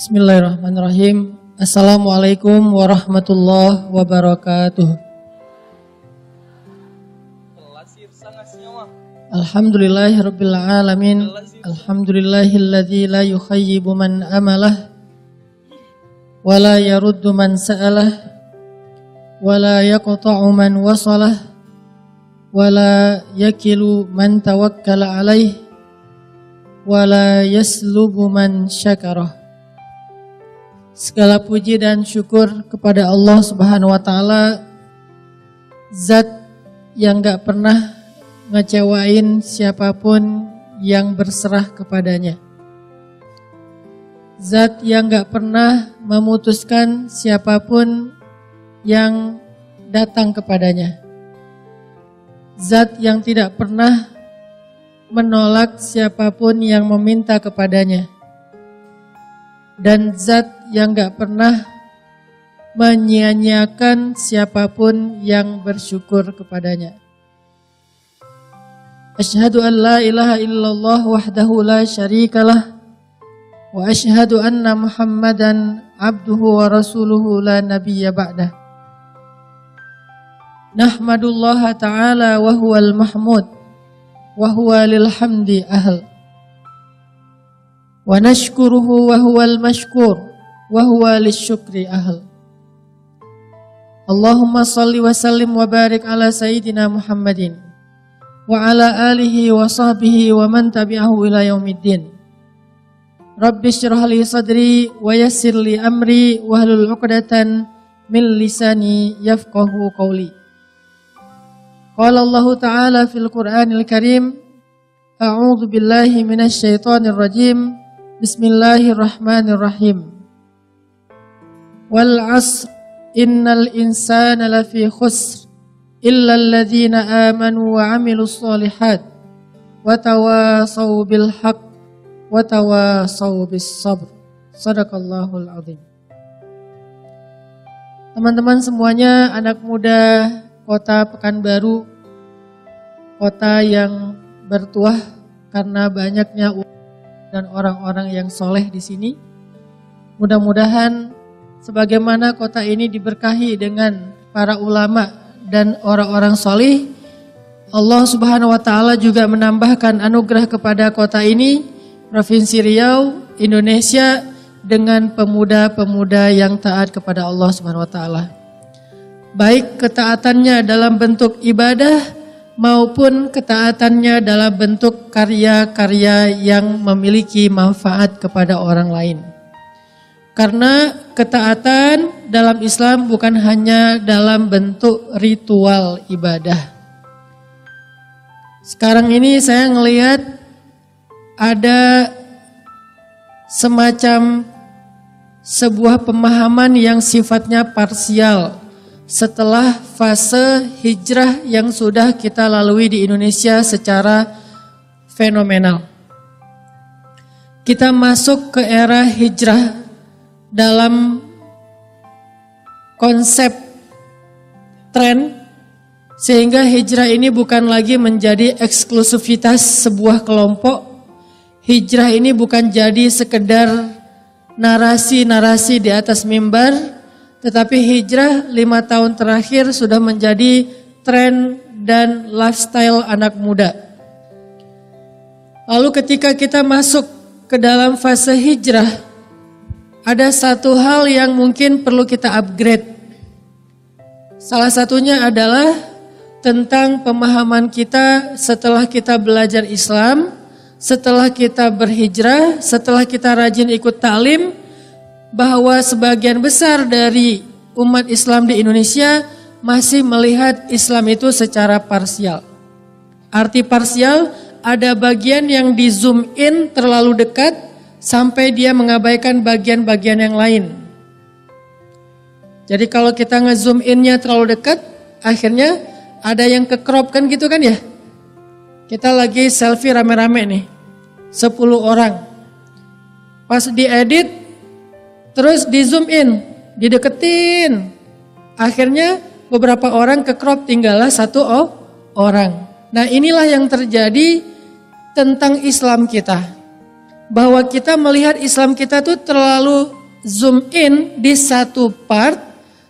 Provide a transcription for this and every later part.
Bismillahirrahmanirrahim. Assalamualaikum warahmatullahi wabarakatuh. Alhamdulillahirabbil alamin. Alhamdulillahilladzi la yukhayyibu man amalah wa la yaruddu man sa'alah wa la yaqta'u man wasalah wa la yakilu man tawakkala alaih wa la yaslubu man syakarah. Segala puji dan syukur kepada Allah Subhanahu wa Ta'ala, Zat yang gak pernah ngecewain siapapun yang berserah kepadanya, Zat yang gak pernah memutuskan siapapun yang datang kepadanya, Zat yang tidak pernah menolak siapapun yang meminta kepadanya, dan Zat yang gak pernah menyia-nyiakan siapapun yang bersyukur kepadanya. Asyhadu an la ilaha illallah wahdahu la syarikalah wa asyhadu anna Muhammadan abduhu wa rasuluhu la nabiyya ba'dah. Nahmadullaha ta'ala wa huwal mahmud wa huwa lil hamdi ahl. Wa nashkuruhu wa huwal mashkur wa huwa lisyukri ahl. Allahumma salli wa sallim wa barik ala sayyidina Muhammadin wa ala alihi wa sahbihi wa man tabi'ahu ila yaumiddin. Rabbi syrah li sadri wa yassir li amri wa hlul 'uqdatan min lisani yafqahu qawli. Qala Allah Ta'ala fil Qur'anil Karim, a'udzu billahi minasy syaithanir rajim. Bismillahirrahmanirrahim. Wal 'asr innal insana lafi khusr illa alladzina amanu wa 'amilus shalihat wa tawasaw bil haqq wa tawasaw bis sabr. Shadaqallahul azim. Teman-teman semuanya, anak muda Kota Pekanbaru, kota yang bertuah karena banyaknya dan orang-orang yang soleh di sini. Mudah-mudahan sebagaimana kota ini diberkahi dengan para ulama dan orang-orang soleh, Allah Subhanahu wa Ta'ala juga menambahkan anugerah kepada kota ini, Provinsi Riau, Indonesia, dengan pemuda-pemuda yang taat kepada Allah Subhanahu wa Ta'ala. Baik ketaatannya dalam bentuk ibadah maupun ketaatannya dalam bentuk karya-karya yang memiliki manfaat kepada orang lain. Karena ketaatan dalam Islam bukan hanya dalam bentuk ritual ibadah. Sekarang ini saya ngelihat ada semacam sebuah pemahaman yang sifatnya parsial setelah fase hijrah yang sudah kita lalui di Indonesia secara fenomenal. Kita masuk ke era hijrah dalam konsep tren, sehingga hijrah ini bukan lagi menjadi eksklusivitas sebuah kelompok. Hijrah ini bukan jadi sekedar narasi-narasi di atas mimbar, tetapi hijrah 5 tahun terakhir sudah menjadi tren dan lifestyle anak muda. Lalu ketika kita masuk ke dalam fase hijrah, ada satu hal yang mungkin perlu kita upgrade. Salah satunya adalah tentang pemahaman kita setelah kita belajar Islam, setelah kita berhijrah, setelah kita rajin ikut ta'lim, bahwa sebagian besar dari umat Islam di Indonesia masih melihat Islam itu secara parsial. Arti parsial, ada bagian yang di zoom in terlalu dekat, sampai dia mengabaikan bagian-bagian yang lain. Jadi kalau kita nge-zoom in-nya terlalu dekat, akhirnya ada yang ke-crop kan gitu kan ya. Kita lagi selfie rame-rame nih, 10 orang. Pas diedit, terus di-zoom in, dideketin. Akhirnya beberapa orang ke-crop, tinggallah 1 orang. Nah inilah yang terjadi tentang Islam kita. bahwa kita melihat Islam kita tuh terlalu zoom in di satu part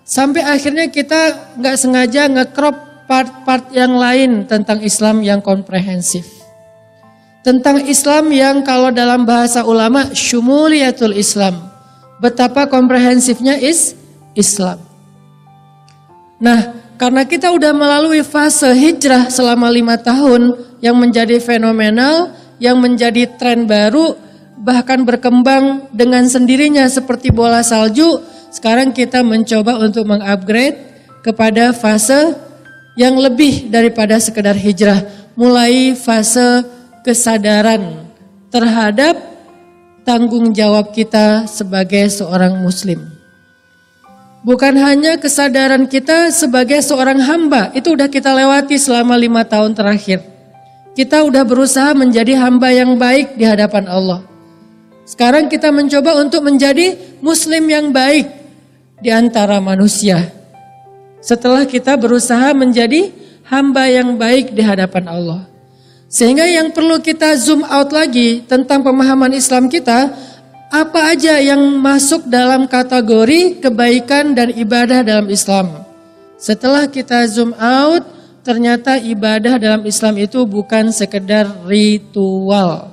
sampai akhirnya kita nggak sengaja nge-crop part-part yang lain tentang Islam yang komprehensif. Tentang Islam yang kalau dalam bahasa ulama syumuliyatul Islam. Betapa komprehensifnya Islam. Nah, karena kita udah melalui fase hijrah selama 5 tahun yang menjadi fenomenal, yang menjadi tren baru, bahkan berkembang dengan sendirinya seperti bola salju. Sekarang kita mencoba untuk mengupgrade kepada fase yang lebih daripada sekedar hijrah. Mulai fase kesadaran terhadap tanggung jawab kita sebagai seorang muslim. Bukan hanya kesadaran kita sebagai seorang hamba, itu udah kita lewati selama 5 tahun terakhir. Kita udah berusaha menjadi hamba yang baik di hadapan Allah. Sekarang kita mencoba untuk menjadi muslim yang baik di antara manusia. Setelah kita berusaha menjadi hamba yang baik di hadapan Allah. Sehingga yang perlu kita zoom out lagi tentang pemahaman Islam kita, apa aja yang masuk dalam kategori kebaikan dan ibadah dalam Islam. Setelah kita zoom out, ternyata ibadah dalam Islam itu bukan sekedar ritual.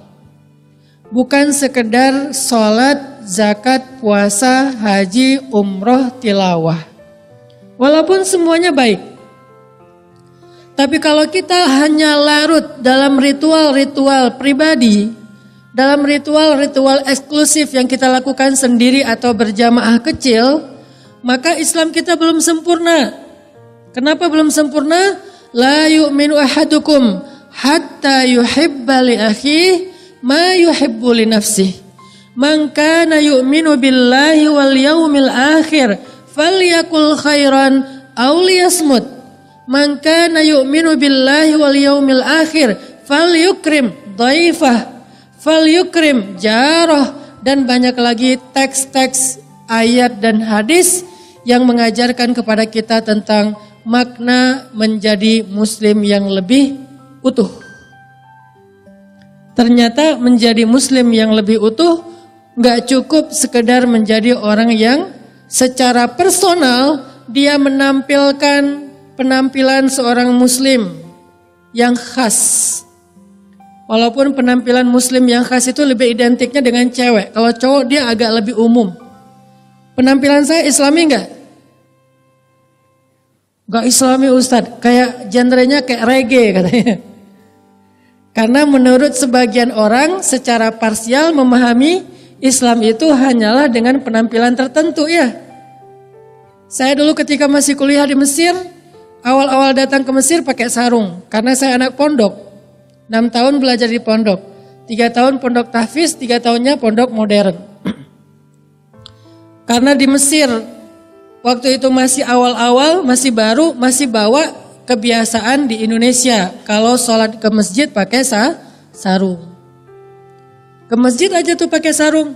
Bukan sekedar sholat, zakat, puasa, haji, umroh, tilawah. Walaupun semuanya baik. Tapi kalau kita hanya larut dalam ritual-ritual pribadi, dalam ritual-ritual eksklusif yang kita lakukan sendiri atau berjamaah kecil, maka Islam kita belum sempurna. Kenapa belum sempurna? La yu'minu ahadukum hatta yuhibba li akhihi ma yuhibbu li nafsihi. Man kana yu'minu billahi wal yaumil akhir falyakul khairan aw liyasmut. Man kana yu'minu billahi wal yaumil akhir falyukrim dhaifah, falyukrim jarah, dan banyak lagi teks-teks ayat dan hadis yang mengajarkan kepada kita tentang makna menjadi muslim yang lebih utuh. Ternyata menjadi muslim yang lebih utuh gak cukup sekedar menjadi orang yang secara personal dia menampilkan penampilan seorang muslim yang khas. Walaupun penampilan muslim yang khas itu lebih identiknya dengan cewek. Kalau cowok dia agak lebih umum. Penampilan saya islami gak? Gak islami Ustadz, kayak genrenya kayak reggae katanya. Karena menurut sebagian orang secara parsial memahami Islam itu hanyalah dengan penampilan tertentu ya. Saya dulu ketika masih kuliah di Mesir, awal-awal datang ke Mesir pakai sarung. Karena saya anak pondok, 6 tahun belajar di pondok. 3 tahun pondok tahfiz, 3 tahunnya pondok modern. Karena di Mesir, waktu itu masih awal-awal, masih baru, masih bawa kebiasaan di Indonesia kalau sholat ke masjid pakai sarung. Ke masjid aja tuh pakai sarung.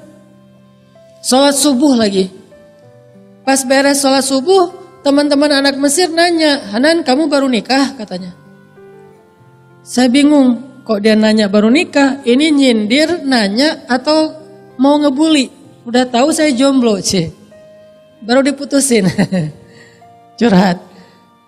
Sholat subuh lagi. Pas beres sholat subuh, teman-teman anak Mesir nanya, Hanan kamu baru nikah katanya. Saya bingung, kok dia nanya baru nikah? Ini nyindir, nanya atau mau ngebully? Udah tahu saya jomblo sih. Baru diputusin. Curhat.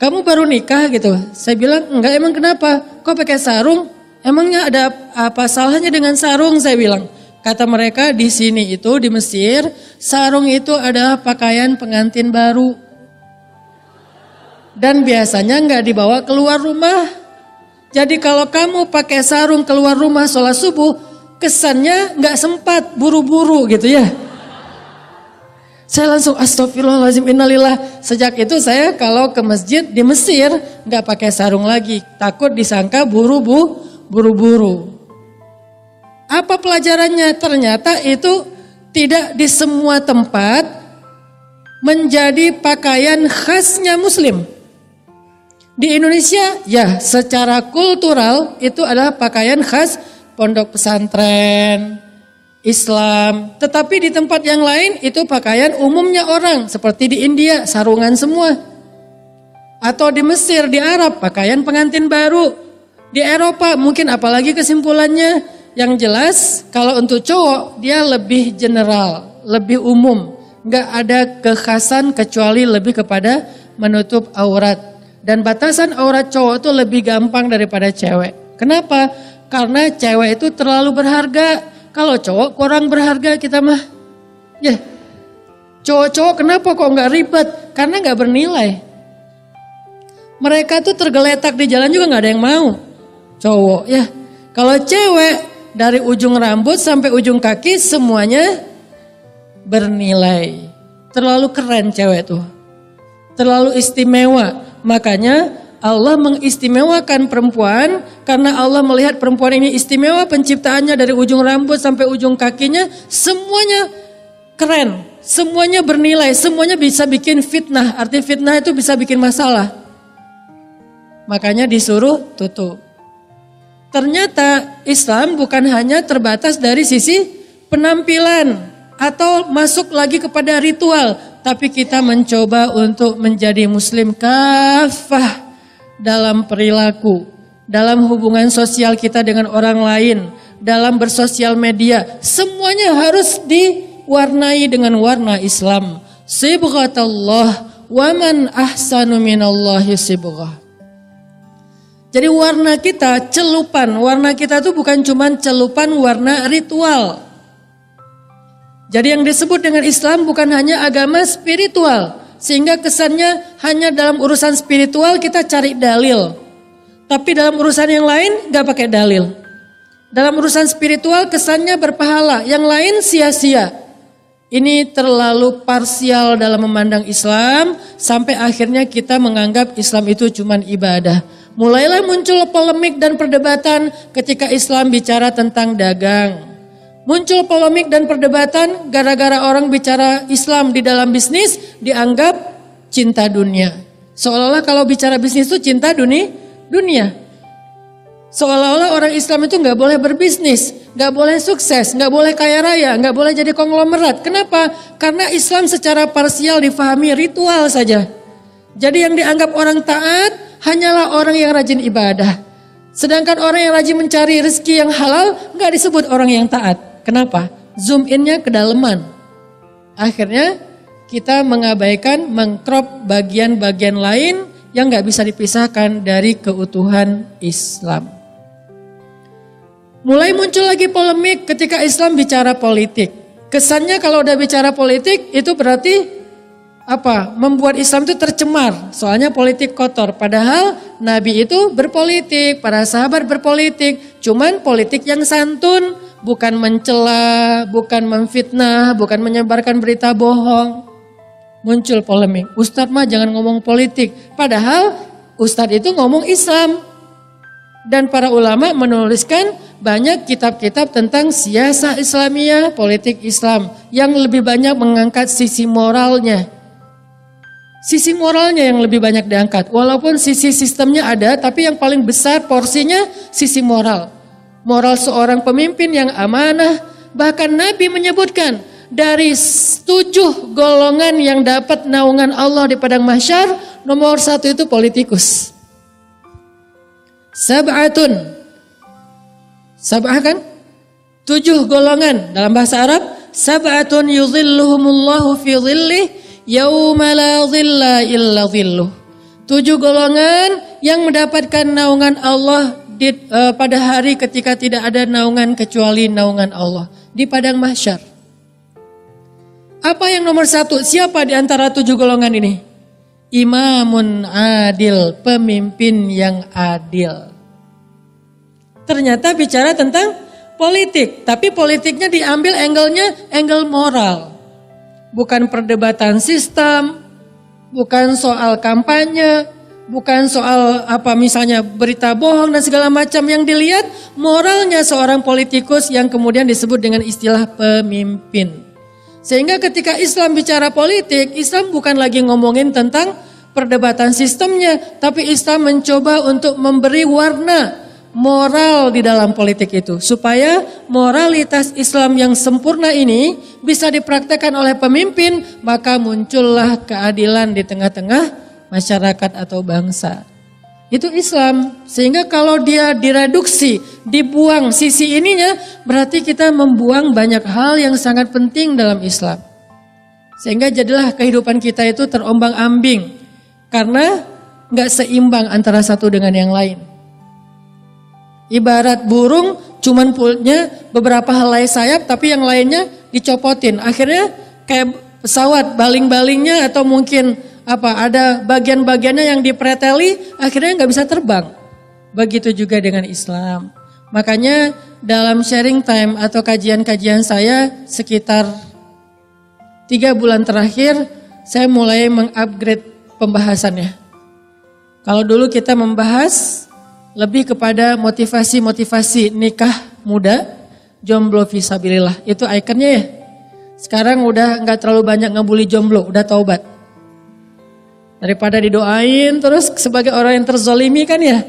Kamu baru nikah gitu. Saya bilang enggak, emang kenapa? Kok pakai sarung? Emangnya ada apa salahnya dengan sarung? Saya bilang. Kata mereka di sini itu di Mesir, sarung itu adalah pakaian pengantin baru. Dan biasanya enggak dibawa keluar rumah. Jadi kalau kamu pakai sarung keluar rumah sholat subuh, kesannya enggak sempat, buru-buru gitu ya. Saya langsung astagfirullahaladzim innalillah. Sejak itu saya kalau ke masjid di Mesir gak pakai sarung lagi. Takut disangka buru-buru. Apa pelajarannya? Ternyata itu tidak di semua tempat menjadi pakaian khasnya muslim. Di Indonesia ya secara kultural itu adalah pakaian khas pondok pesantren, Islam, tetapi di tempat yang lain itu pakaian umumnya orang, seperti di India sarungan semua, atau di Mesir, di Arab pakaian pengantin baru, di Eropa mungkin apalagi kesimpulannya yang jelas kalau untuk cowok dia lebih general, lebih umum. Nggak ada kekhasan kecuali lebih kepada menutup aurat. Dan batasan aurat cowok itu lebih gampang daripada cewek. Kenapa? Karena cewek itu terlalu berharga. Kalau cowok kurang berharga kita mah. Ya, cowok-cowok kenapa kok nggak ribet? Karena nggak bernilai. Mereka tuh tergeletak di jalan juga nggak ada yang mau. Cowok ya. Kalau cewek dari ujung rambut sampai ujung kaki semuanya bernilai. Terlalu keren cewek tuh. Terlalu istimewa. Makanya Allah mengistimewakan perempuan karena Allah melihat perempuan ini istimewa penciptaannya dari ujung rambut sampai ujung kakinya semuanya keren, semuanya bernilai, semuanya bisa bikin fitnah. Arti fitnah itu bisa bikin masalah. Makanya disuruh tutup. Ternyata Islam bukan hanya terbatas dari sisi penampilan atau masuk lagi kepada ritual, tapi kita mencoba untuk menjadi muslim kafah dalam perilaku, dalam hubungan sosial kita dengan orang lain, dalam bersosial media, semuanya harus diwarnai dengan warna Islam. Sibghatallah wa man ahsanu minallahi sibghah. Jadi warna kita, celupan, warna kita itu bukan cuma celupan warna ritual. Jadi yang disebut dengan Islam bukan hanya agama spiritual. Sehingga kesannya hanya dalam urusan spiritual kita cari dalil. Tapi dalam urusan yang lain gak pakai dalil. Dalam urusan spiritual kesannya berpahala, yang lain sia-sia. Ini terlalu parsial dalam memandang Islam. Sampai akhirnya kita menganggap Islam itu cuma ibadah. Mulailah muncul polemik dan perdebatan ketika Islam bicara tentang dagang. Muncul polemik dan perdebatan gara-gara orang bicara Islam di dalam bisnis dianggap cinta dunia. Seolah-olah kalau bicara bisnis itu cinta dunia. Seolah-olah orang Islam itu gak boleh berbisnis, gak boleh sukses, gak boleh kaya raya, gak boleh jadi konglomerat. Kenapa? Karena Islam secara parsial difahami ritual saja. Jadi yang dianggap orang taat hanyalah orang yang rajin ibadah. Sedangkan orang yang rajin mencari rezeki yang halal gak disebut orang yang taat. Kenapa? Zoom innya kedalaman. Akhirnya kita mengabaikan, mengcrop bagian-bagian lain yang gak bisa dipisahkan dari keutuhan Islam. Mulai muncul lagi polemik ketika Islam bicara politik. Kesannya kalau udah bicara politik itu berarti apa? Membuat Islam itu tercemar. Soalnya politik kotor. Padahal Nabi itu berpolitik, para sahabat berpolitik. Cuman politik yang santun, bukan mencela, bukan memfitnah, bukan menyebarkan berita bohong. Muncul polemik. Ustadz mah jangan ngomong politik. Padahal Ustadz itu ngomong Islam. Dan para ulama menuliskan banyak kitab-kitab tentang siasah Islamiyah, politik Islam. Yang lebih banyak mengangkat sisi moralnya. Sisi moralnya yang lebih banyak diangkat. Walaupun sisi sistemnya ada, tapi yang paling besar porsinya sisi moral. Moral seorang pemimpin yang amanah. Bahkan Nabi menyebutkan dari 7 golongan yang dapat naungan Allah di padang mahsyar, nomor 1 itu politikus. Sab'atun. Sab'ah kan? 7 golongan dalam bahasa Arab. Sab'atun yudhilluhumullahu fi dhillih yauma la dhilla illa dhilluh. 7 golongan yang mendapatkan naungan Allah pada hari ketika tidak ada naungan kecuali naungan Allah di padang mahsyar. Apa yang nomor 1? Siapa di antara 7 golongan ini? Imamun adil, pemimpin yang adil. Ternyata bicara tentang politik, tapi politiknya diambil angle-nya angle moral. Bukan perdebatan sistem, bukan soal kampanye, bukan soal apa misalnya berita bohong dan segala macam. Yang dilihat moralnya seorang politikus yang kemudian disebut dengan istilah pemimpin. Sehingga ketika Islam bicara politik, Islam bukan lagi ngomongin tentang perdebatan sistemnya, tapi Islam mencoba untuk memberi warna moral di dalam politik itu. Supaya moralitas Islam yang sempurna ini bisa dipraktekkan oleh pemimpin, maka muncullah keadilan di tengah-tengah masyarakat atau bangsa. Itu Islam. Sehingga kalau dia direduksi, dibuang sisi ininya, berarti kita membuang banyak hal yang sangat penting dalam Islam. Sehingga jadilah kehidupan kita itu terombang-ambing. Karena gak seimbang antara satu dengan yang lain. Ibarat burung cuman punya beberapa helai sayap tapi yang lainnya dicopotin. Akhirnya kayak pesawat baling-balingnya atau mungkin ada bagian-bagiannya yang dipreteli akhirnya nggak bisa terbang. Begitu juga dengan Islam. Makanya dalam sharing time atau kajian-kajian saya sekitar 3 bulan terakhir saya mulai mengupgrade pembahasannya. Kalau dulu kita membahas lebih kepada motivasi-motivasi nikah muda, jomblo fisabilillah. Itu ikonnya ya. Sekarang udah nggak terlalu banyak ngebully jomblo, udah taubat. Daripada didoain terus sebagai orang yang terzolimi kan ya.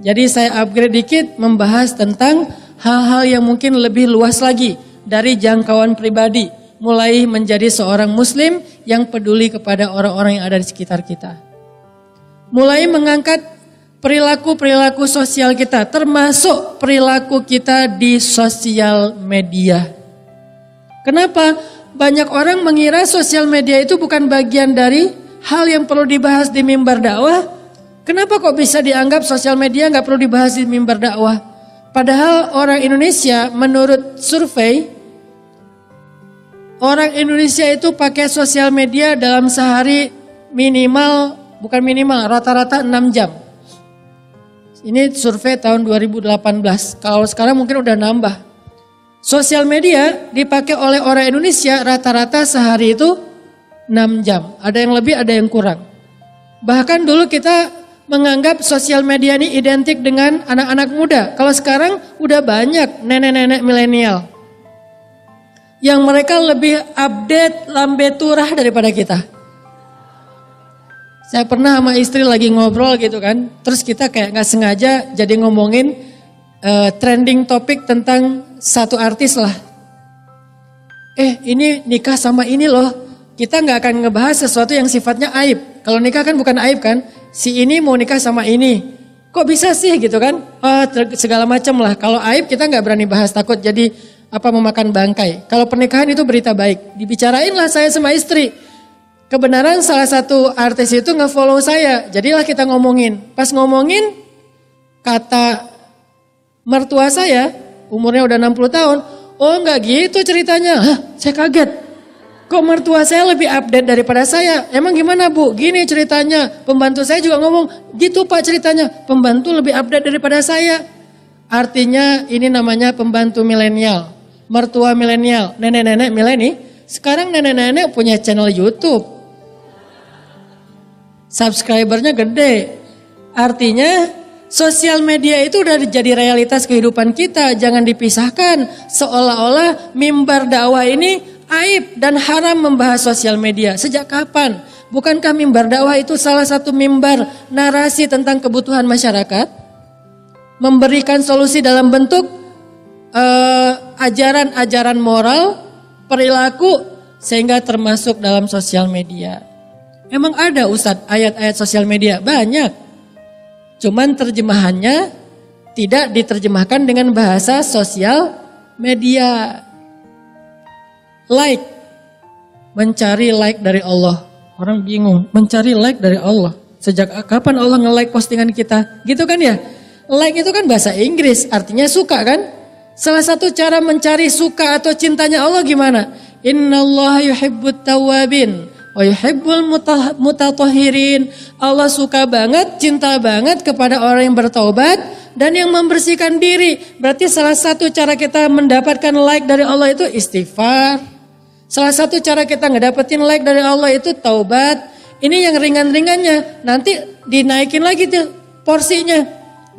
Jadi saya upgrade dikit membahas tentang hal-hal yang mungkin lebih luas lagi dari jangkauan pribadi. Mulai menjadi seorang muslim yang peduli kepada orang-orang yang ada di sekitar kita. Mulai mengangkat perilaku-perilaku sosial kita, termasuk perilaku kita di sosial media. Kenapa? Banyak orang mengira sosial media itu bukan bagian dari hal yang perlu dibahas di mimbar dakwah. Kenapa kok bisa dianggap sosial media nggak perlu dibahas di mimbar dakwah? Padahal orang Indonesia menurut survei, orang Indonesia itu pakai sosial media dalam sehari rata-rata 6 jam. Ini survei tahun 2018. Kalau sekarang mungkin udah nambah. Sosial media dipakai oleh orang Indonesia rata-rata sehari itu 6 jam. Ada yang lebih, ada yang kurang. Bahkan dulu kita menganggap sosial media ini identik dengan anak-anak muda. Kalau sekarang udah banyak nenek-nenek milenial. Yang mereka lebih update lambe turah daripada kita. Saya pernah sama istri lagi ngobrol gitu kan. Terus kita kayak gak sengaja jadi ngomongin trending topik tentang satu artis lah. Ini nikah sama ini loh. Kita gak akan ngebahas sesuatu yang sifatnya aib. Kalau nikah kan bukan aib kan. Si ini mau nikah sama ini. Kok bisa sih gitu kan. Segala macam lah. Kalau aib kita gak berani bahas, takut jadi memakan bangkai. Kalau pernikahan itu berita baik. Dibicarain lah saya sama istri. Kebenaran salah satu artis itu nge-follow saya. Jadilah kita ngomongin. Pas ngomongin, kata mertua saya, umurnya udah 60 tahun. Oh enggak gitu ceritanya. Hah, saya kaget. Kok mertua saya lebih update daripada saya? Emang gimana Bu? Gini ceritanya. Pembantu saya juga ngomong, gitu Pak ceritanya. Pembantu lebih update daripada saya. Artinya ini namanya pembantu milenial. Mertua milenial. Nenek-nenek milenial. Sekarang nenek-nenek punya channel YouTube. Subscribernya gede. Artinya sosial media itu udah jadi realitas kehidupan kita. Jangan dipisahkan. Seolah-olah mimbar dakwah ini aib dan haram membahas sosial media. Sejak kapan? Bukankah mimbar dakwah itu salah satu mimbar narasi tentang kebutuhan masyarakat? Memberikan solusi dalam bentuk ajaran-ajaran moral, perilaku, sehingga termasuk dalam sosial media. Emang ada Ustadz ayat-ayat sosial media? Banyak. Cuman terjemahannya tidak diterjemahkan dengan bahasa sosial media. Like. Mencari like dari Allah. Orang bingung. Mencari like dari Allah. Sejak kapan Allah nge-like postingan kita? Gitu kan ya? Like itu kan bahasa Inggris. Artinya suka kan? Salah satu cara mencari suka atau cintanya Allah gimana? Innallaha yuhibbut tawwabin wa yuhibbul mutatahhirin. Allah suka banget, cinta banget kepada orang yang bertaubat dan yang membersihkan diri. Berarti salah satu cara kita mendapatkan like dari Allah itu istighfar. Salah satu cara kita ngedapetin like dari Allah itu taubat. Ini yang ringan-ringannya. Nanti dinaikin lagi tuh porsinya.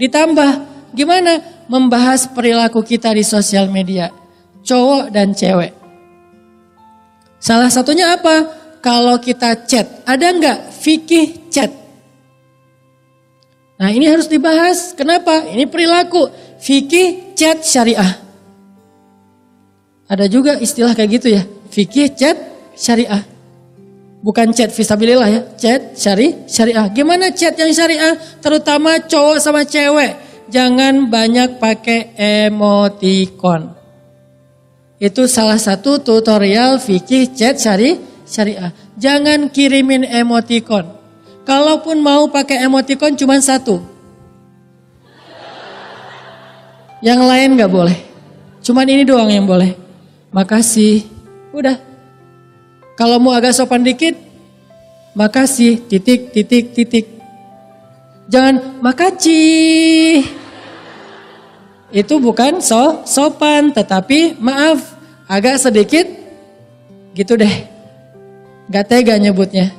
Ditambah. Gimana? Membahas perilaku kita di sosial media. Cowok dan cewek. Salah satunya apa? Kalau kita chat, ada enggak fikih chat? Nah ini harus dibahas. Kenapa? Ini perilaku. Fikih chat syariah. Ada juga istilah kayak gitu ya. Fikih chat syariah. Bukan chat fisabilillah ya, chat syariah. Gimana chat yang syariah? Terutama cowok sama cewek, jangan banyak pakai emoticon. Itu salah satu tutorial fikih chat syariah. Jangan kirimin emoticon. Kalaupun mau pakai emoticon cuma satu. Yang lain gak boleh. Cuman ini doang yang boleh. Makasih. Udah. Kalau mau agak sopan dikit, makasih, titik, titik, titik. Jangan makasih. Itu bukan sopan, tetapi maaf, agak sedikit gitu deh. Gak tega nyebutnya.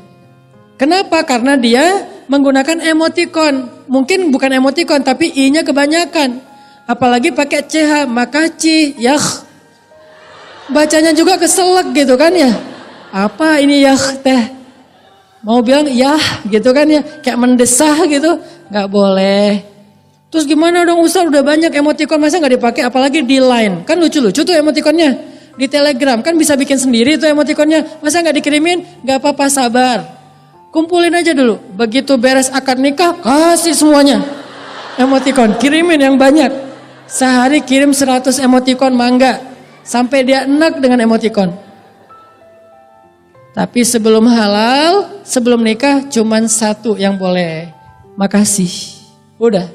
Kenapa? Karena dia menggunakan emoticon. Mungkin bukan emoticon, tapi i-nya kebanyakan. Apalagi pakai ch, makasih, yah. Bacanya juga keselak gitu kan ya. Apa ini yah teh? Mau bilang yah gitu kan ya. Kayak mendesah gitu. Gak boleh. Terus gimana dong Ustaz, udah banyak emoticon masa gak dipakai, apalagi di Line. Kan lucu-lucu tuh emoticonnya. Di Telegram kan bisa bikin sendiri tuh emoticonnya. Masa gak dikirimin? Gak apa-apa, sabar. Kumpulin aja dulu. Begitu beres akad nikah, kasih semuanya. Emoticon, kirimin yang banyak. Sehari kirim 100 emoticon mangga. Sampai dia enak dengan emoticon. Tapi sebelum halal, sebelum nikah cuman satu yang boleh. Makasih. Udah.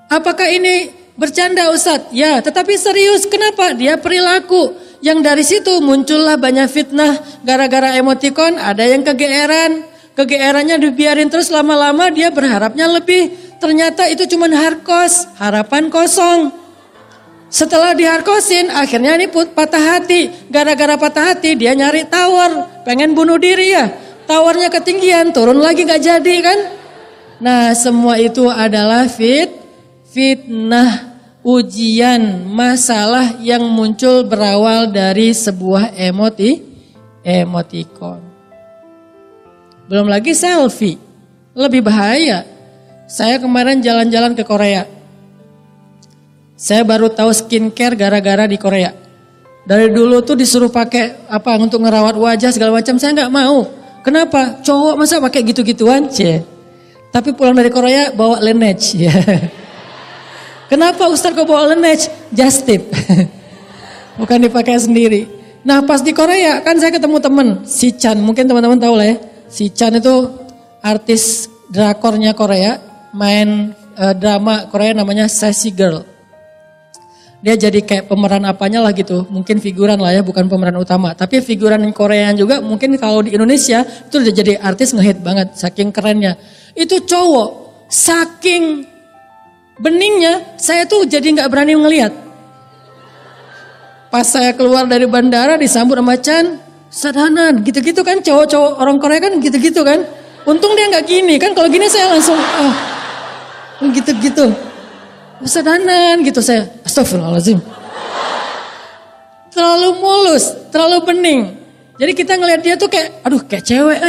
Apakah ini bercanda Ustadz? Ya, tetapi serius. Kenapa? Dia perilaku. Yang dari situ muncullah banyak fitnah. Gara-gara emoticon ada yang kegeeran. Kegeerannya dibiarin terus lama-lama dia berharapnya lebih. Ternyata itu cuma harkos, harapan kosong. Setelah diharkosin akhirnya ini patah hati. Gara-gara patah hati dia nyari tawar. Pengen bunuh diri ya. Tawarnya ketinggian, turun lagi gak jadi kan. Nah semua itu adalah fitnah, ujian, masalah yang muncul berawal dari sebuah emoticon. Belum lagi selfie, lebih bahaya. Saya kemarin jalan-jalan ke Korea. Saya baru tahu skincare gara-gara di Korea. Dari dulu tuh disuruh pakai apa untuk ngerawat wajah segala macam, saya nggak mau. Kenapa? Cowok masa pakai gitu-gituan? Tapi pulang dari Korea bawa Laneige. Ya. Kenapa Ustaz kok bawa Laneige? Just tip. Bukan dipakai sendiri. Nah pas di Korea kan saya ketemu temen, si Chan, mungkin teman-teman tahu lah ya. Si Chan itu artis drakornya Korea, main drama Korea namanya Sassy Girl. Dia jadi kayak pemeran apanya lah gitu, mungkin figuran lah ya, bukan pemeran utama. Tapi figuran Korea juga mungkin kalau di Indonesia itu udah jadi artis ngehit banget, saking kerennya. Itu cowok, saking beningnya, saya tuh jadi nggak berani ngelihat. Pas saya keluar dari bandara disambut sama Chan, sadanan, gitu-gitu kan cowok-cowok orang Korea kan gitu-gitu kan. Untung dia nggak gini kan, kalau gini saya langsung gitu-gitu. Sadanan gitu saya, astagfirullahaladzim. Terlalu mulus, terlalu bening. Jadi kita ngelihat dia tuh kayak, aduh kayak cewek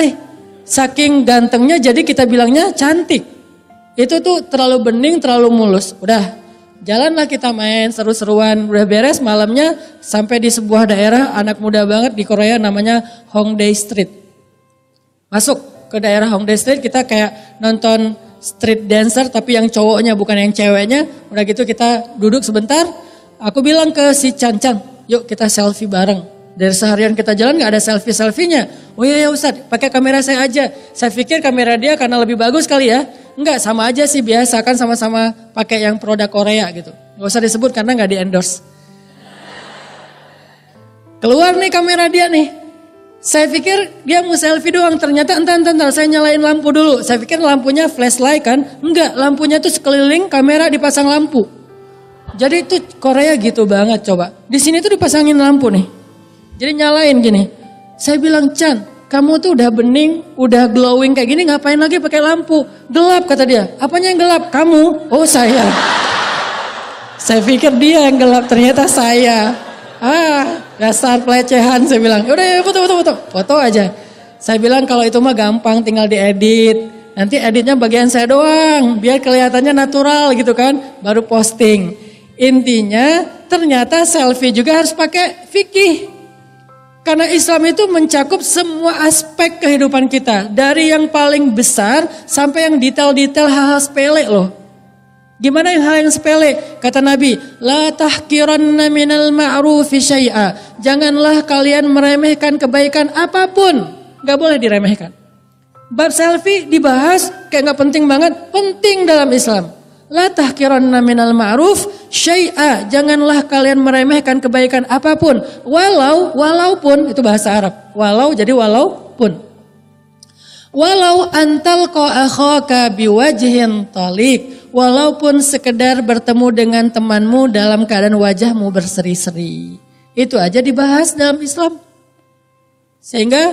Saking gantengnya jadi kita bilangnya cantik. Itu tuh terlalu bening, terlalu mulus. Udah, jalanlah kita main seru-seruan. Udah beres malamnya sampai di sebuah daerah anak muda banget di Korea namanya Hongdae Street. Masuk ke daerah Hongdae Street kita kayak nonton street dancer tapi yang cowoknya bukan yang ceweknya. Udah gitu kita duduk sebentar. Aku bilang ke si Chan, yuk kita selfie bareng. Dari seharian kita jalan gak ada selfie-selfienya. Oh iya ya Ustadz, pakai kamera saya aja. Saya pikir kamera dia karena lebih bagus kali ya. Enggak, sama aja sih biasa kan sama-sama pakai yang produk Korea gitu. Gak usah disebut karena gak di endorse. Keluar nih kamera dia nih. Saya pikir dia mau selfie doang, ternyata entar saya nyalain lampu dulu. Saya pikir lampunya flashlight kan, enggak, lampunya tuh sekeliling kamera dipasang lampu. Jadi itu Korea gitu banget coba. Di sini tuh dipasangin lampu nih. Jadi nyalain gini. Saya bilang, Chan, kamu tuh udah bening, udah glowing kayak gini ngapain lagi pakai lampu? Gelap kata dia. Apanya yang gelap? Kamu? Oh saya. Saya pikir dia yang gelap, ternyata saya. Dasar pelecehan saya bilang. Udah ya foto aja. Saya bilang kalau itu mah gampang tinggal diedit. Nanti editnya bagian saya doang biar kelihatannya natural gitu kan. Baru posting. Intinya ternyata selfie juga harus pakai fikih. Karena Islam itu mencakup semua aspek kehidupan kita. Dari yang paling besar sampai yang detail-detail hal-hal sepele loh. Gimana yang hal yang sepele? Kata Nabi, la tahqiranna minal ma'rufi syai'a. Janganlah kalian meremehkan kebaikan apapun. Gak boleh diremehkan. Bab selfie dibahas kayak gak penting banget. Penting dalam Islam. La tahqiranna minal ma'ruf syai'a. Janganlah kalian meremehkan kebaikan apapun. Walaupun, itu bahasa Arab. Walau jadi walaupun. Walau antalqa akhaka biwajhin taliq. Walaupun sekedar bertemu dengan temanmu dalam keadaan wajahmu berseri-seri. Itu aja dibahas dalam Islam. Sehingga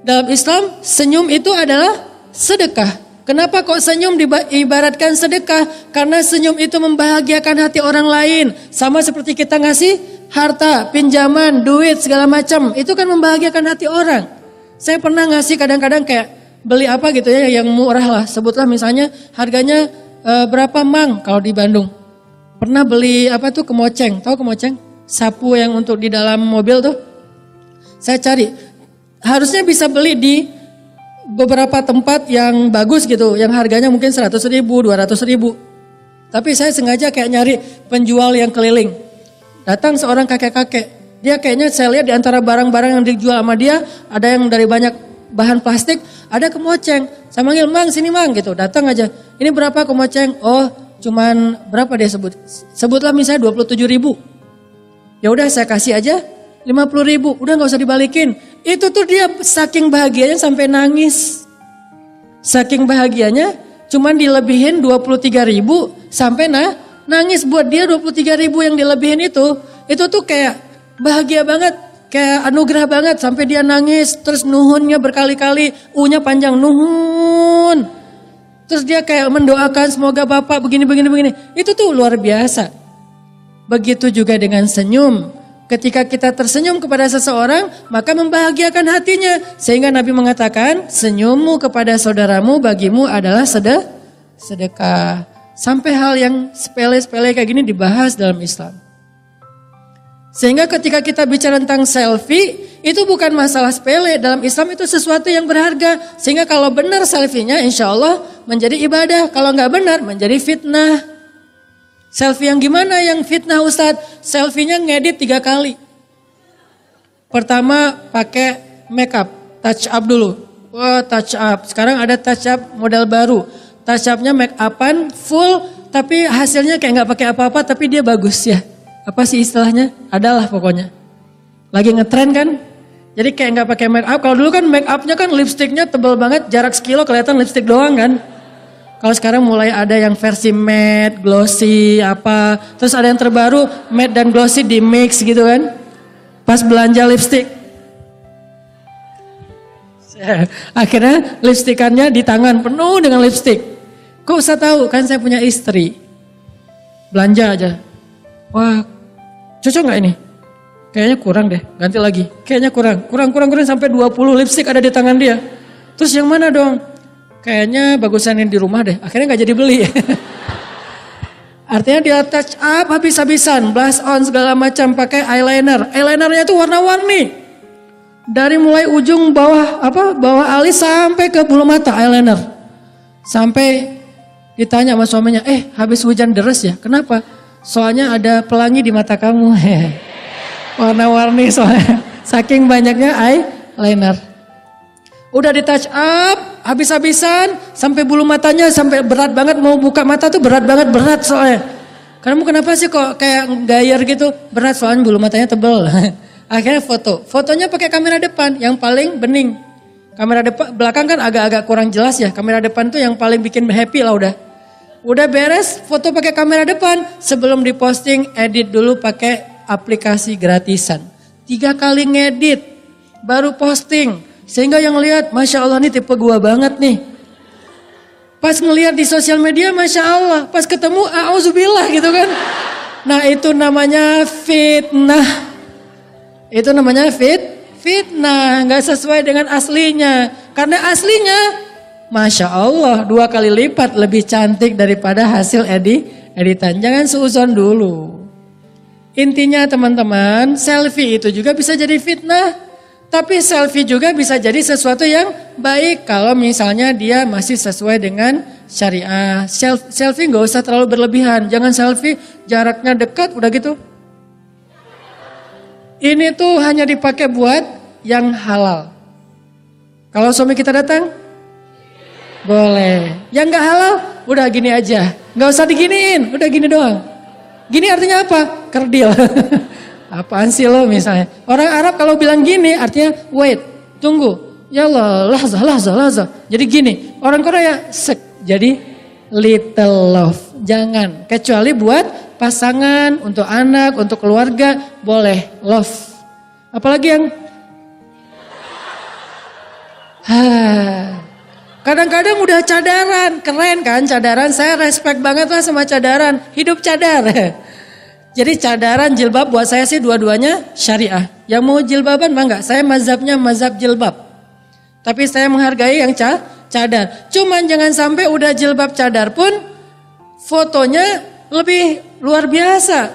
dalam Islam senyum itu adalah sedekah. Kenapa kok senyum diibaratkan sedekah? Karena senyum itu membahagiakan hati orang lain. Sama seperti kita ngasih harta, pinjaman, duit, segala macam. Itu kan membahagiakan hati orang. Saya pernah ngasih kadang-kadang kayak beli apa gitu ya yang murah lah. Sebutlah misalnya harganya berapa mang kalau di Bandung. Pernah beli apa tuh kemoceng. Tahu kemoceng? Sapu yang untuk di dalam mobil tuh. Saya cari. Harusnya bisa beli di beberapa tempat yang bagus gitu, yang harganya mungkin 100.000, 200.000. Tapi saya sengaja kayak nyari penjual yang keliling. Datang seorang kakek-kakek, dia kayaknya saya lihat di antara barang-barang yang dijual sama dia, ada yang dari banyak bahan plastik, ada kemoceng. Saya manggil, mang sini mang gitu, datang aja. Ini berapa kemoceng? Oh cuman berapa dia sebut? Sebutlah misalnya 27.000. Ya udah saya kasih aja 50.000, udah gak usah dibalikin. Itu tuh dia saking bahagianya sampai nangis. Saking bahagianya cuman dilebihin 23.000 sampai nangis. Buat dia 23.000 yang dilebihin itu tuh kayak bahagia banget. Kayak anugerah banget sampai dia nangis. Terus nuhunnya berkali-kali, U-nya panjang, nuhun. Terus dia kayak mendoakan semoga Bapak begini. Itu tuh luar biasa. Begitu juga dengan senyum. Ketika kita tersenyum kepada seseorang, maka membahagiakan hatinya. Sehingga Nabi mengatakan, senyummu kepada saudaramu bagimu adalah sedekah. Sampai hal yang sepele-sepele kayak gini dibahas dalam Islam. Sehingga ketika kita bicara tentang selfie, itu bukan masalah sepele. Dalam Islam itu sesuatu yang berharga. Sehingga kalau benar selfie-nya insya Allah menjadi ibadah. Kalau nggak benar menjadi fitnah. Selfie yang gimana yang fitnah Ustadz? Selfie-nya ngedit 3 kali. Pertama pakai make up, touch up dulu. Wah touch up, sekarang ada touch up model baru. Touch up-nya make up-an full, tapi hasilnya kayak gak pakai apa-apa, tapi dia bagus ya. Apa sih istilahnya? Adalah pokoknya. Lagi ngetren kan? Jadi kayak gak pakai make up. Kalau dulu kan make up-nya kan lipstiknya tebal banget, jarak sekilo kelihatan lipstik doang kan? Kalau sekarang mulai ada yang versi matte, glossy, apa. Terus ada yang terbaru, matte dan glossy di mix gitu kan. Pas belanja lipstik. Akhirnya lipstikannya di tangan, penuh dengan lipstik. Kok usah tahu, kan saya punya istri. Belanja aja. Wah, cocok gak ini? Kayaknya kurang deh, ganti lagi. Kayaknya kurang sampai 20 lipstik ada di tangan dia. Terus yang mana dong? Kayaknya bagusan yang di rumah deh. Akhirnya gak jadi beli. Artinya dia touch up habis-habisan. Blush on segala macam. Pakai eyeliner. Eyelinernya itu warna-warni. Dari mulai ujung bawah alis sampai ke bulu mata eyeliner. Sampai ditanya sama suaminya. Habis hujan deres ya? Kenapa? Soalnya ada pelangi di mata kamu. Warna-warni soalnya. Saking banyaknya eyeliner. Udah di touch up, habis-habisan, sampai bulu matanya sampai berat banget, mau buka mata tuh berat soalnya. Kamu kenapa sih kok kayak gayer gitu? Berat soalnya bulu matanya tebel. Akhirnya fotonya pakai kamera depan yang paling bening. Kamera depan, belakang kan agak-agak kurang jelas ya. Kamera depan tuh yang paling bikin happy lah udah. Udah beres, foto pakai kamera depan, sebelum diposting edit dulu pakai aplikasi gratisan. 3 kali ngedit, baru posting. Sehingga yang lihat, Masya Allah nih tipe gua banget nih. Pas ngelihat di sosial media, Masya Allah. Pas ketemu, a'udzubillah gitu kan. Nah itu namanya fitnah. Itu namanya fitnah. Gak sesuai dengan aslinya. Karena aslinya, Masya Allah 2 kali lipat lebih cantik daripada hasil editan. Jangan seuzon dulu. Intinya teman-teman, selfie itu juga bisa jadi fitnah. Tapi selfie juga bisa jadi sesuatu yang baik kalau misalnya dia masih sesuai dengan syariah. Selfie nggak usah terlalu berlebihan. Jangan selfie jaraknya dekat udah gitu. Ini tuh hanya dipakai buat yang halal. Kalau suami kita datang, boleh. Yang nggak halal, udah gini aja. Nggak usah diginiin, udah gini doang. Gini artinya apa? Kerdil. Apaan sih lo misalnya? Orang Arab kalau bilang gini artinya wait, tunggu. Ya Allah, lahzah. Jadi gini. Orang Korea sek. Jadi little love. Jangan. Kecuali buat pasangan, untuk anak, untuk keluarga. Boleh love. Apalagi yang kadang-kadang udah cadaran. Keren kan cadaran. Saya respect banget lah sama cadaran. Hidup cadar. Jadi cadaran jilbab buat saya sih dua-duanya syariah. Yang mau jilbaban mah enggak. Saya mazhabnya mazhab jilbab. Tapi saya menghargai yang cadar. Cuman jangan sampai udah jilbab cadar pun fotonya lebih luar biasa.